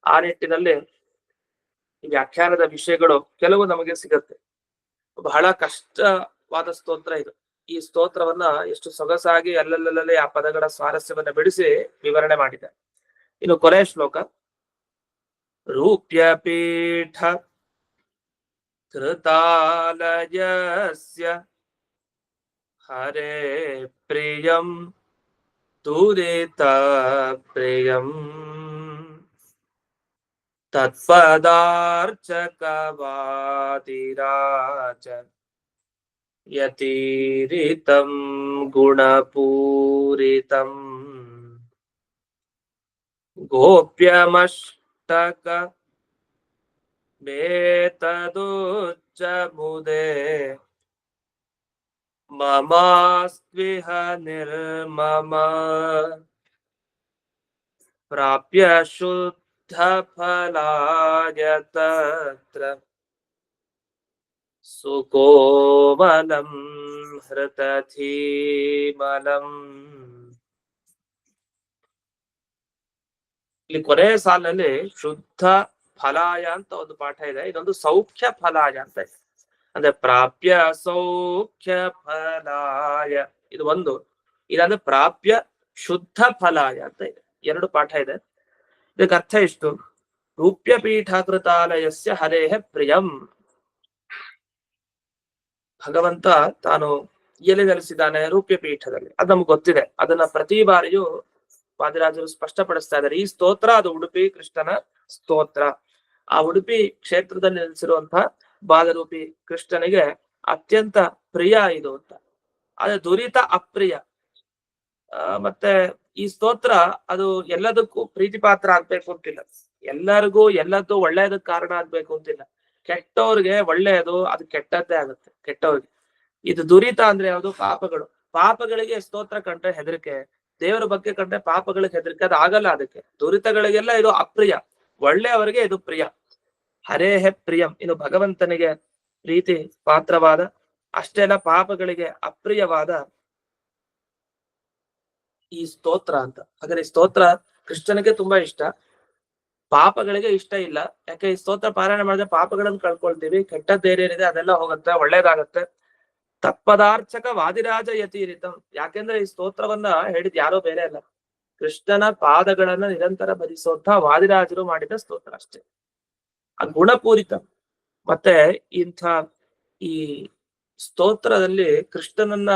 ಆ ನಿಟ್ಟಿನಲ್ಲಿ ಈ ವ್ಯಾಖ್ಯಾನದ ವಿಷಯಗಳು ಕೆಲವು ನಮಗೆ ಸಿಗತ್ತೆ. ಬಹಳ ಕಷ್ಟವಾದ ಸ್ತೋತ್ರ ಇದು. ಈ ಸ್ತೋತ್ರವನ್ನ ಎಷ್ಟು ಸೊಗಸಾಗಿ ಅಲ್ಲಲ್ಲೇ ಆ ಪದಗಳ ಸ್ವಾರಸ್ಯವನ್ನ ಬಿಡಿಸಿ ವಿವರಣೆ ಮಾಡಿದೆ. ಇನ್ನು ಕೊನೆಯ ಶ್ಲೋಕ. ರೂಪ್ಯ ಪೀಠ ಕೃತಾಲಯಸ್ಯ ಹರೇ ಪ್ರಿಯಂ ತುರಿತ ಪ್ರಿಯಂ ತತ್ಪದಾರ್ಚಕವಾದಿರಾಜ ಯತೀರಿತಂ ಗುಣಪೂರಿತಂ ಗೋಪ್ಯಮಷ್ಟಕ ಬೇತದುಚ್ಚ ಮುದೆ ಮಮಾಸ್ತ್ವಿಹ ನಿರ್ಮಮ ಪ್ರಾಪ್ಯ ಶುದ್ಧ ಫಲಾಯ ತತ್ರ ಸುಕೋಮಲಂ ಹೃತಧೀಮಲಂ. ಇಲ್ಲಿ ಕೊನೆಯ ಸಾಲಿನಲ್ಲಿ ಶುದ್ಧ ಫಲಾಯ ಅಂತ ಒಂದು ಪಾಠ ಇದೆ. ಇದೊಂದು ಸೌಖ್ಯ ಫಲಾಯ ಅಂತ ಇದೆ. ಅಂದ್ರೆ ಪ್ರಾಪ್ಯ ಸೌಖ್ಯ ಫಲಾಯ ಇದು ಒಂದು. ಇದಂದ್ರೆ ಪ್ರಾಪ್ಯ ಶುದ್ಧ ಫಲಾಯ ಅಂತ ಇದೆ. ಎರಡು ಪಾಠ ಇದೆ. ಇದಕ್ಕೆ ಅರ್ಥ ಇಷ್ಟು. ರೂಪ್ಯ ಪೀಠಾಕೃತಾಲಯಸ್ಯ ಹರೇಹ ಪ್ರಿಯಂ. ಭಗವಂತ ತಾನು ಎಲ್ಲಿ ನೆಲೆಸಿದ್ದಾನೆ? ರೂಪ್ಯ ಪೀಠದಲ್ಲಿ. ಅದು ನಮ್ಗೆ ಗೊತ್ತಿದೆ. ಅದನ್ನ ಪ್ರತಿ ಬಾರಿಯೂ ವಾದಿರಾಜರು ಸ್ಪಷ್ಟಪಡಿಸ್ತಾ ಇದ್ದಾರೆ. ಈ ಸ್ತೋತ್ರ ಅದು ಉಡುಪಿ ಕೃಷ್ಣನ ಸ್ತೋತ್ರ. ಆ ಉಡುಪಿ ಕ್ಷೇತ್ರದಲ್ಲಿ ನೆಲೆಸಿರುವಂತಹ ಬಾಲರೂಪಿ ಕೃಷ್ಣನಿಗೆ ಅತ್ಯಂತ ಪ್ರಿಯ ಇದು ಅಂತ. ಆದ್ರೆ ದುರಿತ ಅಪ್ರಿಯ. ಮತ್ತೆ ಈ ಸ್ತೋತ್ರ ಅದು ಎಲ್ಲದಕ್ಕೂ ಪ್ರೀತಿ ಪಾತ್ರ ಆಗ್ಬೇಕು ಅಂತಿಲ್ಲ, ಎಲ್ಲರಿಗೂ ಎಲ್ಲದ್ದು ಒಳ್ಳೆಯದಕ್ಕೆ ಕಾರಣ ಆಗ್ಬೇಕು ಅಂತಿಲ್ಲ. ಕೆಟ್ಟವ್ರಿಗೆ ಒಳ್ಳೆಯದು ಅದು ಕೆಟ್ಟದ್ದೇ ಆಗುತ್ತೆ ಕೆಟ್ಟವ್ರಿಗೆ. ಇದು ದುರಿತ ಅಂದ್ರೆ ಯಾವುದು? ಪಾಪಗಳು. ಪಾಪಗಳಿಗೆ ಸ್ತೋತ್ರ ಕಂಡ್ರೆ ಹೆದರಿಕೆ, ದೇವರ ಬಗ್ಗೆ ಕಂಡ್ರೆ ಪಾಪಗಳಿಗೆ ಹೆದರಿಕೆ. ಅದು ಆಗಲ್ಲ. ಅದಕ್ಕೆ ದುರಿತಗಳಿಗೆಲ್ಲ ಇದು ಅಪ್ರಿಯ, ಒಳ್ಳೆಯವರಿಗೆ ಇದು ಪ್ರಿಯ. ಹರೇಹೆ ಪ್ರಿಯಂ, ಇನ್ನು ಭಗವಂತನಿಗೆ ಪ್ರೀತಿ ಪಾತ್ರವಾದ, ಅಷ್ಟೇ ಅಲ್ಲ ಪಾಪಗಳಿಗೆ ಅಪ್ರಿಯವಾದ ಈ ಸ್ತೋತ್ರ ಅಂತ. ಹಾಗಾದ್ರೆ ಈ ಸ್ತೋತ್ರ ಕೃಷ್ಣನಿಗೆ ತುಂಬಾ ಇಷ್ಟ, ಪಾಪಗಳಿಗೆ ಇಷ್ಟ ಇಲ್ಲ. ಯಾಕೆ? ಈ ಸ್ತೋತ್ರ ಪಾರಾಯಣ ಮಾಡಿದ್ರೆ ಪಾಪಗಳನ್ನು ಕಳ್ಕೊಳ್ತೀವಿ, ಕೆಟ್ಟದ್ದೇನೇನಿದೆ ಅದೆಲ್ಲ ಹೋಗುತ್ತೆ, ಒಳ್ಳೇದಾಗತ್ತೆ. ತತ್ಪದಾರ್ಚಕ ವಾದಿರಾಜ ಯತೀರಿತಂ. ಯಾಕೆಂದ್ರೆ ಈ ಸ್ತೋತ್ರವನ್ನ ಹೇಳಿದ್ ಯಾರೋ ಬೇರೆ ಅಲ್ಲ, ಕೃಷ್ಣನ ಪಾದಗಳನ್ನ ನಿರಂತರ ಭಜಿಸುವಂತ ವಾದಿರಾಜರು ಮಾಡಿದ ಸ್ತೋತ್ರ ಅಷ್ಟೇ. ಆ ಗುಣಪೂರಿತ. ಮತ್ತೆ ಇಂಥ ಈ ಸ್ತೋತ್ರದಲ್ಲಿ ಕೃಷ್ಣನನ್ನ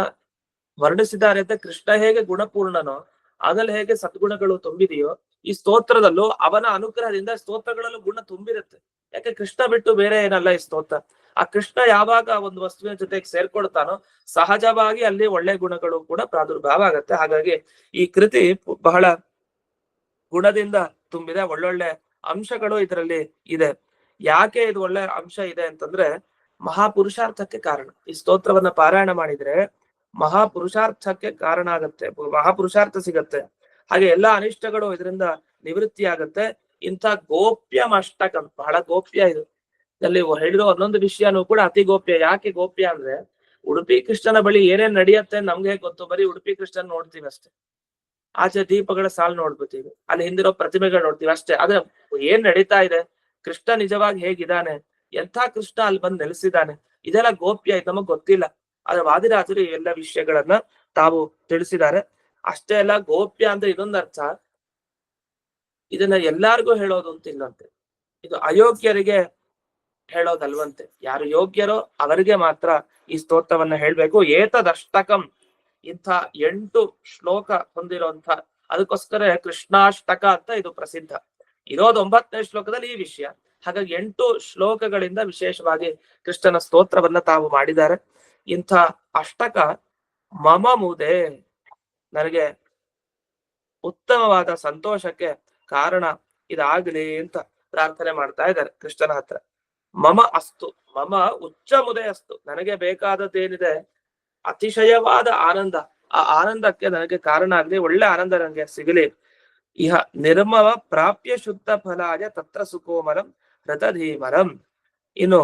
ವರ್ಣಿಸಿದ್ದಾರೆ ಅಂತ. ಕೃಷ್ಣ ಹೇಗೆ ಗುಣಪೂರ್ಣನೋ, ಅದ್ರಲ್ಲಿ ಹೇಗೆ ಸದ್ಗುಣಗಳು ತುಂಬಿದೆಯೋ, ಈ ಸ್ತೋತ್ರದಲ್ಲೂ ಅವನ ಅನುಗ್ರಹದಿಂದ ಸ್ತೋತ್ರಗಳಲ್ಲೂ ಗುಣ ತುಂಬಿರುತ್ತೆ. ಯಾಕೆ? ಕೃಷ್ಣ ಬಿಟ್ಟು ಬೇರೆ ಏನಲ್ಲ ಈ ಸ್ತೋತ್ರ. ಆ ಕೃಷ್ಣ ಯಾವಾಗ ಒಂದು ವಸ್ತುವಿನ ಜೊತೆಗೆ ಸೇರ್ಕೊಳ್ತಾನೋ ಸಹಜವಾಗಿ ಅಲ್ಲಿ ಒಳ್ಳೆ ಗುಣಗಳು ಕೂಡ ಪ್ರಾದುರ್ಭಾವ ಆಗತ್ತೆ. ಹಾಗಾಗಿ ಈ ಕೃತಿ ಬಹಳ ಗುಣದಿಂದ ತುಂಬಿದೆ, ಒಳ್ಳೊಳ್ಳೆ ಅಂಶಗಳು ಇದರಲ್ಲಿ ಇದೆ. ಯಾಕೆ ಇದು ಒಳ್ಳೆ ಅಂಶ ಇದೆ ಅಂತಂದ್ರೆ ಮಹಾಪುರುಷಾರ್ಥಕ್ಕೆ ಕಾರಣ. ಈ ಸ್ತೋತ್ರವನ್ನ ಪಾರಾಯಣ ಮಾಡಿದ್ರೆ ಮಹಾಪುರುಷಾರ್ಥಕ್ಕೆ ಕಾರಣ ಆಗತ್ತೆ, ಮಹಾಪುರುಷಾರ್ಥ ಸಿಗತ್ತೆ. ಹಾಗೆ ಎಲ್ಲಾ ಅನಿಷ್ಟಗಳು ಇದರಿಂದ ನಿವೃತ್ತಿ ಆಗತ್ತೆ. ಇಂಥ ಗೋಪ್ಯಮಷ್ಟಕಂ, ಬಹಳ ಗೋಪ್ಯ ಇದು. ಅಲ್ಲಿ ಹೇಳಿರೋ ಒಂದೊಂದು ವಿಷಯನೂ ಕೂಡ ಅತಿ ಗೋಪ್ಯ. ಯಾಕೆ ಗೋಪ್ಯ ಅಂದ್ರೆ ಉಡುಪಿ ಕೃಷ್ಣನ ಬಳಿ ಏನೇನ್ ನಡೆಯತ್ತೆ ನಮ್ಗೆ ಹೇಗೆ ಗೊತ್ತು? ಬರೀ ಉಡುಪಿ ಕೃಷ್ಣನ್ ನೋಡ್ತೀವಿ ಅಷ್ಟೇ, ಆಚೆ ದೀಪಗಳ ಸಾಲು ನೋಡ್ಬಿಡ್ತೀವಿ, ಅಲ್ಲಿ ಹಿಂದಿರೋ ಪ್ರತಿಮೆಗಳು ನೋಡ್ತೀವಿ ಅಷ್ಟೇ. ಆದ್ರೆ ಏನ್ ನಡೀತಾ ಇದೆ, ಕೃಷ್ಣ ನಿಜವಾಗಿ ಹೇಗಿದ್ದಾನೆ, ಎಂಥ ಕೃಷ್ಣ ಅಲ್ಲಿ ಬಂದು ನೆಲೆಸಿದ್ದಾನೆ, ಇದೆಲ್ಲ ಗೋಪ್ಯ, ಇದು ನಮಗ್ ಗೊತ್ತಿಲ್ಲ. ಆದ್ರೆ ವಾದಿರಾಜರು ಈ ಎಲ್ಲ ವಿಷಯಗಳನ್ನ ತಾವು ತಿಳಿಸಿದ್ದಾರೆ. ಅಷ್ಟೇ ಅಲ್ಲ, ಗೋಪ್ಯ ಅಂದ್ರೆ ಇದೊಂದು ಅರ್ಥ, ಇದನ್ನ ಎಲ್ಲಾರ್ಗೂ ಹೇಳೋದು ಅಂತ ಇಲ್ಲಂತೆ. ಇದು ಅಯೋಗ್ಯರಿಗೆ ಹೇಳೋದಲ್ವಂತೆ. ಯಾರು ಯೋಗ್ಯರೋ ಅವರಿಗೆ ಮಾತ್ರ ಈ ಸ್ತೋತ್ರವನ್ನ ಹೇಳ್ಬೇಕು. ಏತದಷ್ಟಕಂ, ಇಂಥ 8 ಶ್ಲೋಕ ಹೊಂದಿರುವಂತ, ಅದಕ್ಕೋಸ್ಕರ ಕೃಷ್ಣಾಷ್ಟಕ ಅಂತ ಇದು ಪ್ರಸಿದ್ಧ. ಇರೋದು 9ನೇ ಶ್ಲೋಕದಲ್ಲಿ ಈ ವಿಷಯ. ಹಾಗಾಗಿ 8 ಶ್ಲೋಕಗಳಿಂದ ವಿಶೇಷವಾಗಿ ಕೃಷ್ಣನ ಸ್ತೋತ್ರವನ್ನ ತಾವು ಮಾಡಿದ್ದಾರೆ. ಇಂಥ ಅಷ್ಟಕ ಮಮ ಮುದೆ, ನನಗೆ ಉತ್ತಮವಾದ ಸಂತೋಷಕ್ಕೆ ಕಾರಣ ಇದಾಗಲಿ ಅಂತ ಪ್ರಾರ್ಥನೆ ಮಾಡ್ತಾ ಇದ್ದಾರೆ ಕೃಷ್ಣನ ಹತ್ರ. ಮಮ ಅಸ್ತು, ಮಮ ಉಚ್ಚ ಮುದೆ ಅಸ್ತು, ನನಗೆ ಬೇಕಾದದ್ದೇನಿದೆ ಅತಿಶಯವಾದ ಆನಂದ, ಆ ಆನಂದಕ್ಕೆ ನನಗೆ ಕಾರಣ ಆಗಲಿ, ಒಳ್ಳೆ ಆನಂದ ನನಗೆ ಸಿಗಲಿ. ಇಹ ನಿರ್ಮಮ ಪ್ರಾಪ್ಯ ಶುದ್ಧ ಫಲಾಯ ತತ್ರ ಸುಕೋಮರಂ ರಥಧೀಮರಂ. ಇನ್ನು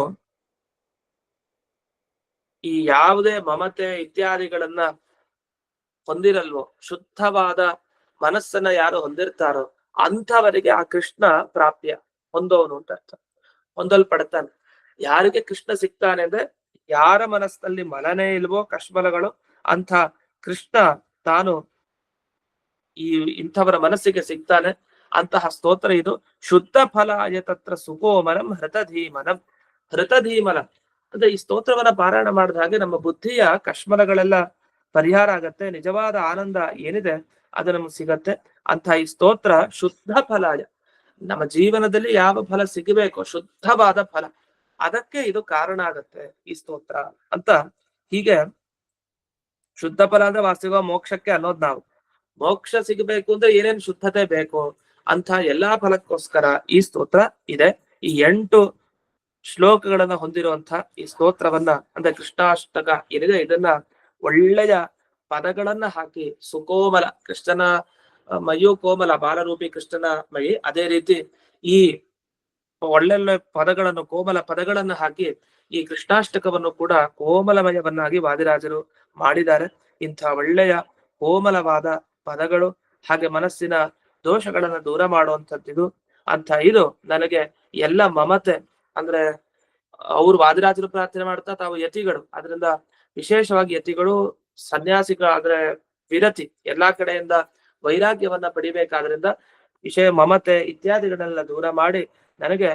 ಈ ಯಾವುದೇ ಮಮತೆ ಇತ್ಯಾದಿಗಳನ್ನ ಹೊಂದಿರಲ್ವೋ, ಶುದ್ಧವಾದ ಮನಸ್ಸನ್ನ ಯಾರು ಹೊಂದಿರ್ತಾರೋ ಅಂಥವರಿಗೆ ಆ ಕೃಷ್ಣ ಪ್ರಾಪ್ಯ, ಹೊಂದೋನು ಅಂತ ಅರ್ಥ, ಹೊಂದಲ್ಪಡ್ತಾನೆ. ಯಾರಿಗೆ ಕೃಷ್ಣ ಸಿಗ್ತಾನೆ ಅಂದ್ರೆ ಯಾರ ಮನಸ್ಸಿನಲ್ಲಿ ಮಲನೇ ಇಲ್ವೋ, ಕಶ್ಮಲಗಳು, ಅಂಥ ಕೃಷ್ಣ ತಾನು ಈ ಇಂಥವರ ಮನಸ್ಸಿಗೆ ಸಿಗ್ತಾನೆ. ಅಂತಹ ಸ್ತೋತ್ರ ಇದು. ಶುದ್ಧ ಫಲಾಯ ತತ್ರ ಸುಕೋಮರಂ ಹೃತಧೀಮನಂ. ಹೃತಧೀಮನ ಅಂದ್ರೆ ಈ ಸ್ತೋತ್ರವನ್ನ ಪಾರಾಯಣ ಮಾಡಿದ ಹಾಗೆ ನಮ್ಮ ಬುದ್ಧಿಯ ಕಶ್ಮಲಗಳೆಲ್ಲ ಪರಿಹಾರ ಆಗತ್ತೆ, ನಿಜವಾದ ಆನಂದ ಏನಿದೆ ಅದು ನಮ್ಗೆ ಸಿಗತ್ತೆ. ಅಂತ ಈ ಸ್ತೋತ್ರ ಶುದ್ಧ ಫಲಾಯ, ನಮ್ಮ ಜೀವನದಲ್ಲಿ ಯಾವ ಫಲ ಸಿಗಬೇಕೋ ಶುದ್ಧವಾದ ಫಲ, ಅದಕ್ಕೆ ಇದು ಕಾರಣ ಆಗತ್ತೆ ಈ ಸ್ತೋತ್ರ ಅಂತ. ಹೀಗೆ ಶುದ್ಧ ಫಲ ಅಂದ್ರೆ ವಾಸ್ತವ ಮೋಕ್ಷಕ್ಕೆ ಅನ್ನೋದು. ನಾವು ಮೋಕ್ಷ ಸಿಗಬೇಕು ಅಂದ್ರೆ ಏನೇನ್ ಶುದ್ಧತೆ ಬೇಕು ಅಂತ ಎಲ್ಲಾ ಫಲಕ್ಕೋಸ್ಕರ ಈ ಸ್ತೋತ್ರ ಇದೆ. ಈ 8 ಶ್ಲೋಕಗಳನ್ನ ಹೊಂದಿರುವಂತಹ ಈ ಸ್ತೋತ್ರವನ್ನ ಅಂದ್ರೆ ಕೃಷ್ಣಾಷ್ಟಕ ಏನಿದೆ, ಇದನ್ನ ಒಳ್ಳೆಯ ಪದಗಳನ್ನ ಹಾಕಿ ಸುಕೋಮಲ, ಕೃಷ್ಣನ ಮೈಯು ಕೋಮಲ, ಬಾಲರೂಪಿ ಕೃಷ್ಣನ ಮೈ, ಅದೇ ರೀತಿ ಈ ಒಳ್ಳೊಳ್ಳೆ ಪದಗಳನ್ನು, ಕೋಮಲ ಪದಗಳನ್ನು ಹಾಕಿ ಈ ಕೃಷ್ಣಾಷ್ಟಕವನ್ನು ಕೂಡ ಕೋಮಲಮಯವನ್ನಾಗಿ ವಾದಿರಾಜರು ಮಾಡಿದ್ದಾರೆ. ಇಂಥ ಒಳ್ಳೆಯ ಕೋಮಲವಾದ ಪದಗಳು, ಹಾಗೆ ಮನಸ್ಸಿನ ದೋಷಗಳನ್ನ ದೂರ ಮಾಡುವಂಥದ್ದಿದು. ಅಂತ ಇದು ನನಗೆ ಎಲ್ಲ ಮಮತೆ ಅಂದ್ರೆ ಅವ್ರು ವಾದಿರಾಜರು ಪ್ರಾರ್ಥನೆ ಮಾಡ್ತಾ ತಾವು ಯತಿಗಳು, ಅದರಿಂದ ವಿಶೇಷವಾಗಿ ಯತಿಗಳು ಸನ್ಯಾಸಿಗಳು ಆದ್ರೆ ವಿರತಿ, ಎಲ್ಲಾ ಕಡೆಯಿಂದ ವೈರಾಗ್ಯವನ್ನ ಪಡಿಬೇಕಾದ್ರಿಂದ ವಿಷಯ ಮಮತೆ ಇತ್ಯಾದಿಗಳನ್ನೆಲ್ಲ ದೂರ ಮಾಡಿ ನನಗೆ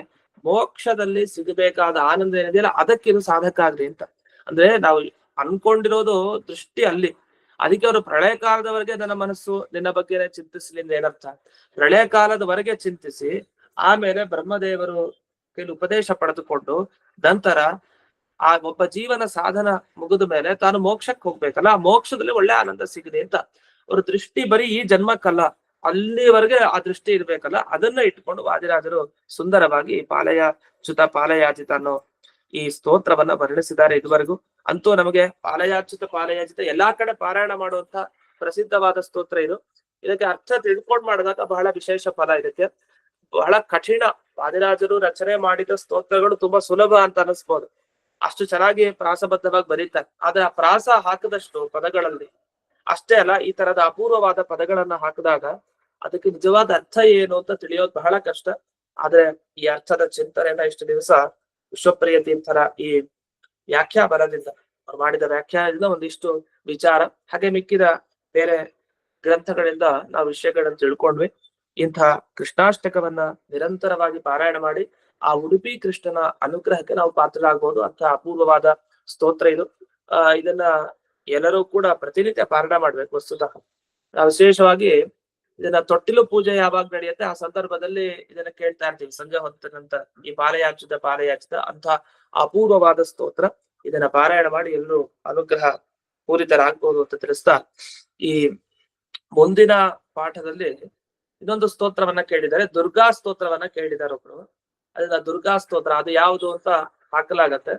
ಮೋಕ್ಷದಲ್ಲಿ ಸಿಗಬೇಕಾದ ಆನಂದ ಏನಿದೆಯಲ್ಲ ಅದಕ್ಕೆ ಇದು ಸಾಧಕ ಆಗ್ಲಿ ಅಂತ. ಅಂದ್ರೆ ನಾವು ಅನ್ಕೊಂಡಿರೋದು ದೃಷ್ಟಿ ಅಲ್ಲಿ. ಅದಕ್ಕೆ ಅವರು ಪ್ರಳಯ ಕಾಲದವರೆಗೆ ನನ್ನ ಮನಸ್ಸು ನಿನ್ನ ಬಗ್ಗೆ ಚಿಂತಿಸ್ಲಿ ಏನರ್ಥ, ಪ್ರಳಯ ಕಾಲದವರೆಗೆ ಚಿಂತಿಸಿ ಆಮೇಲೆ ಬ್ರಹ್ಮದೇವರು ಕೈಲಿ ಉಪದೇಶ ಪಡೆದುಕೊಂಡು ನಂತರ ಆ ಒಬ್ಬ ಜೀವನ ಸಾಧನ ಮುಗಿದ ಮೇಲೆ ತಾನು ಮೋಕ್ಷಕ್ಕೆ ಹೋಗ್ಬೇಕಲ್ಲ, ಆ ಮೋಕ್ಷದಲ್ಲಿ ಒಳ್ಳೆ ಆನಂದ ಸಿಗಲಿ ಅಂತ ಅವ್ರ ದೃಷ್ಟಿ ಬರೀ ಈ ಜನ್ಮಕ್ಕಲ್ಲ, ಅಲ್ಲಿವರೆಗೆ ಆ ದೃಷ್ಟಿ ಇರ್ಬೇಕಲ್ಲ, ಅದನ್ನ ಇಟ್ಕೊಂಡು ವಾದಿರಾಜರು ಸುಂದರವಾಗಿ ಪಾಲಯಾಚ್ಯುತ ಪಾಲಯಾಚಿತ ಅನ್ನೋ ಈ ಸ್ತೋತ್ರವನ್ನ ವರ್ಣಿಸಿದ್ದಾರೆ ಇದುವರೆಗೂ. ಅಂತೂ ನಮಗೆ ಪಾಲಯಾಚ್ಯುತ ಎಲ್ಲಾ ಕಡೆ ಪಾರಾಯಣ ಮಾಡುವಂತ ಪ್ರಸಿದ್ಧವಾದ ಸ್ತೋತ್ರ ಇದು. ಇದಕ್ಕೆ ಅರ್ಥ ತಿಳ್ಕೊಂಡ್ ಮಾಡಿದಾಗ ಬಹಳ ವಿಶೇಷ ಫಲ ಇದಕ್ಕೆ. ಬಹಳ ಕಠಿಣ, ವಾದಿರಾಜರು ರಚನೆ ಮಾಡಿದ ಸ್ತೋತ್ರಗಳು ತುಂಬಾ ಸುಲಭ ಅಂತ ಅನಿಸ್ಬೋದು, ಅಷ್ಟು ಚೆನ್ನಾಗಿ ಪ್ರಾಸಬದ್ಧವಾಗಿ ಬರೀತಾರೆ. ಆದ್ರೆ ಆ ಪ್ರಾಸ ಹಾಕದಷ್ಟು ಪದಗಳಲ್ಲಿ ಅಷ್ಟೇ ಅಲ್ಲ, ಈ ತರದ ಅಪೂರ್ವವಾದ ಪದಗಳನ್ನ ಹಾಕಿದಾಗ ಅದಕ್ಕೆ ನಿಜವಾದ ಅರ್ಥ ಏನು ಅಂತ ತಿಳಿಯೋದು ಬಹಳ ಕಷ್ಟ. ಆದ್ರೆ ಈ ಅರ್ಥದ ಚಿಂತನೆಯನ್ನ ಇಷ್ಟು ದಿವಸ ವಿಶ್ವಪ್ರಿಯ ತೀರ್ಥರ ಈ ವ್ಯಾಖ್ಯಾ ಬಲದಿಂದ ಅವ್ರು ಮಾಡಿದ ವ್ಯಾಖ್ಯಾನದಿಂದ ಒಂದಿಷ್ಟು ವಿಚಾರ, ಹಾಗೆ ಮಿಕ್ಕಿದ ಬೇರೆ ಗ್ರಂಥಗಳಿಂದ ನಾವು ವಿಷಯಗಳನ್ನ ತಿಳ್ಕೊಂಡ್ವಿ. ಇಂಥ ಕೃಷ್ಣಾಷ್ಟಕವನ್ನ ನಿರಂತರವಾಗಿ ಪಾರಾಯಣ ಮಾಡಿ ಆ ಉಡುಪಿ ಕೃಷ್ಣನ ಅನುಗ್ರಹಕ್ಕೆ ನಾವು ಪಾತ್ರರಾಗಬಹುದು ಅಂತ ಅಪೂರ್ವವಾದ ಸ್ತೋತ್ರ ಇದು. ಇದನ್ನ ಎಲ್ಲರೂ ಕೂಡ ಪ್ರತಿನಿತ್ಯ ಪಾರಾಯಣ ಮಾಡ್ಬೇಕು. ವಸ್ತುತಃ ನಾವು ವಿಶೇಷವಾಗಿ ಇದನ್ನ ತೊಟ್ಟಿಲು ಪೂಜೆ ಯಾವಾಗ ನಡೆಯುತ್ತೆ ಆ ಸಂದರ್ಭದಲ್ಲಿ ಇದನ್ನ ಕೇಳ್ತಾ ಇರ್ತೀವಿ ಸಂಜೆ ಹೊತ್ತ ನಂತರ, ಈ ಪಾಲಯಾಚಿತ ಅಂತ ಅಪೂರ್ವವಾದ ಸ್ತೋತ್ರ. ಇದನ್ನ ಪಾರಾಯಣ ಮಾಡಿ ಎಲ್ಲರೂ ಅನುಗ್ರಹ ಪೂರಿತರಾಗ್ಬೋದು ಅಂತ ತಿಳಿಸ್ತಾ, ಈ ಮುಂದಿನ ಪಾಠದಲ್ಲಿ ಇನ್ನೊಂದು ಸ್ತೋತ್ರವನ್ನ ಕೇಳಿದ್ದಾರೆ, ದುರ್ಗಾ ಸ್ತೋತ್ರವನ್ನ ಕೇಳಿದ್ದಾರೆ ಒಬ್ರು. ಅದನ್ನ ದುರ್ಗಾ ಸ್ತೋತ್ರ ಅದು ಯಾವುದು ಅಂತ ಹಾಕಲಾಗತ್ತೆ.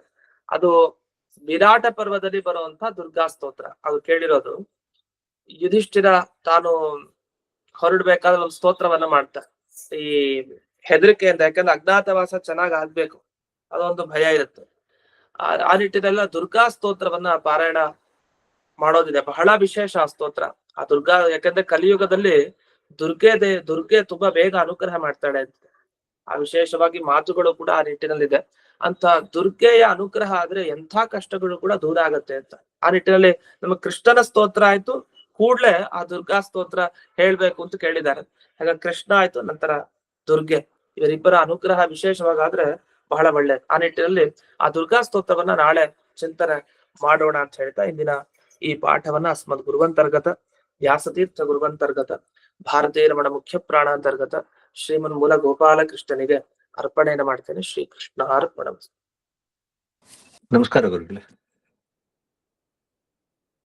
ಅದು ವಿರಾಟ ಪರ್ವದಲ್ಲಿ ಬರುವಂತ ದುರ್ಗಾ ಸ್ತೋತ್ರ ಅದು ಕೇಳಿರೋದು. ಯುಧಿಷ್ಠಿರ ತಾನು ಹೊರಡ್ಬೇಕಾದ್ರೆ ಒಂದು ಸ್ತೋತ್ರವನ್ನ ಮಾಡ್ತಾರೆ ಈ ಹೆದರಿಕೆಯಿಂದ, ಯಾಕಂದ್ರೆ ಅಜ್ಞಾತವಾಸ ಚೆನ್ನಾಗ್ ಆಗ್ಬೇಕು ಅದೊಂದು ಭಯ ಇರುತ್ತೆ. ಆ ನಿಟ್ಟಿನೆಲ್ಲ ದುರ್ಗಾ ಸ್ತೋತ್ರವನ್ನ ಪಾರಾಯಣ ಮಾಡೋದಿದೆ, ಬಹಳ ವಿಶೇಷ ಆ ಸ್ತೋತ್ರ. ಆ ದುರ್ಗಾ, ಯಾಕಂದ್ರೆ ಕಲಿಯುಗದಲ್ಲಿ ದುರ್ಗೆ ತುಂಬಾ ಬೇಗ ಅನುಗ್ರಹ ಮಾಡ್ತಾಳೆ ಅಂತ ಆ ವಿಶೇಷವಾಗಿ ಮಾತುಗಳು ಕೂಡ ಆ ನಿಟ್ಟಿನಲ್ಲಿದೆ. ಅಂತ ದುರ್ಗೆಯ ಅನುಗ್ರಹ ಆದ್ರೆ ಎಂಥ ಕಷ್ಟಗಳು ಕೂಡ ದೂರ ಆಗತ್ತೆ ಅಂತ ಆ ನಿಟ್ಟಿನಲ್ಲಿ ನಮಗೆ ಕೃಷ್ಣನ ಸ್ತೋತ್ರ ಆಯ್ತು, ಕೂಡ್ಲೆ ಆ ದುರ್ಗಾ ಸ್ತೋತ್ರ ಹೇಳ್ಬೇಕು ಅಂತ ಕೇಳಿದ್ದಾರೆ. ಹಾಗಾಗಿ ಕೃಷ್ಣ ಆಯ್ತು, ನಂತರ ದುರ್ಗೆ, ಇವರಿಬ್ಬರ ಅನುಗ್ರಹ ವಿಶೇಷವಾಗಾದ್ರೆ ಬಹಳ ಒಳ್ಳೇದು. ಆ ನಿಟ್ಟಿನಲ್ಲಿ ಆ ದುರ್ಗಾ ಸ್ತೋತ್ರವನ್ನ ನಾಳೆ ಚಿಂತನೆ ಮಾಡೋಣ ಅಂತ ಹೇಳ್ತಾ ಇಂದಿನ ಈ ಪಾಠವನ್ನ ಅಸ್ಮದ್ ಗುರುವಂತರ್ಗತ ವ್ಯಾಸತೀರ್ಥ ಗುರುವಂತರ್ಗತ ಭಾರತೀಯ ರಮಣ ಮುಖ್ಯ ಪ್ರಾಣಾಂತರ್ಗತ ಶ್ರೀಮನ್ ಮೂಲ ಗೋಪಾಲ ಕೃಷ್ಣನಿಗೆ ಅರ್ಪಣೆಯನ್ನು ಮಾಡ್ತೇನೆ. ಶ್ರೀಕೃಷ್ಣ ಅರ್ಪಣ. ನಮಸ್ಕಾರ ಗುರುಗಳೇ.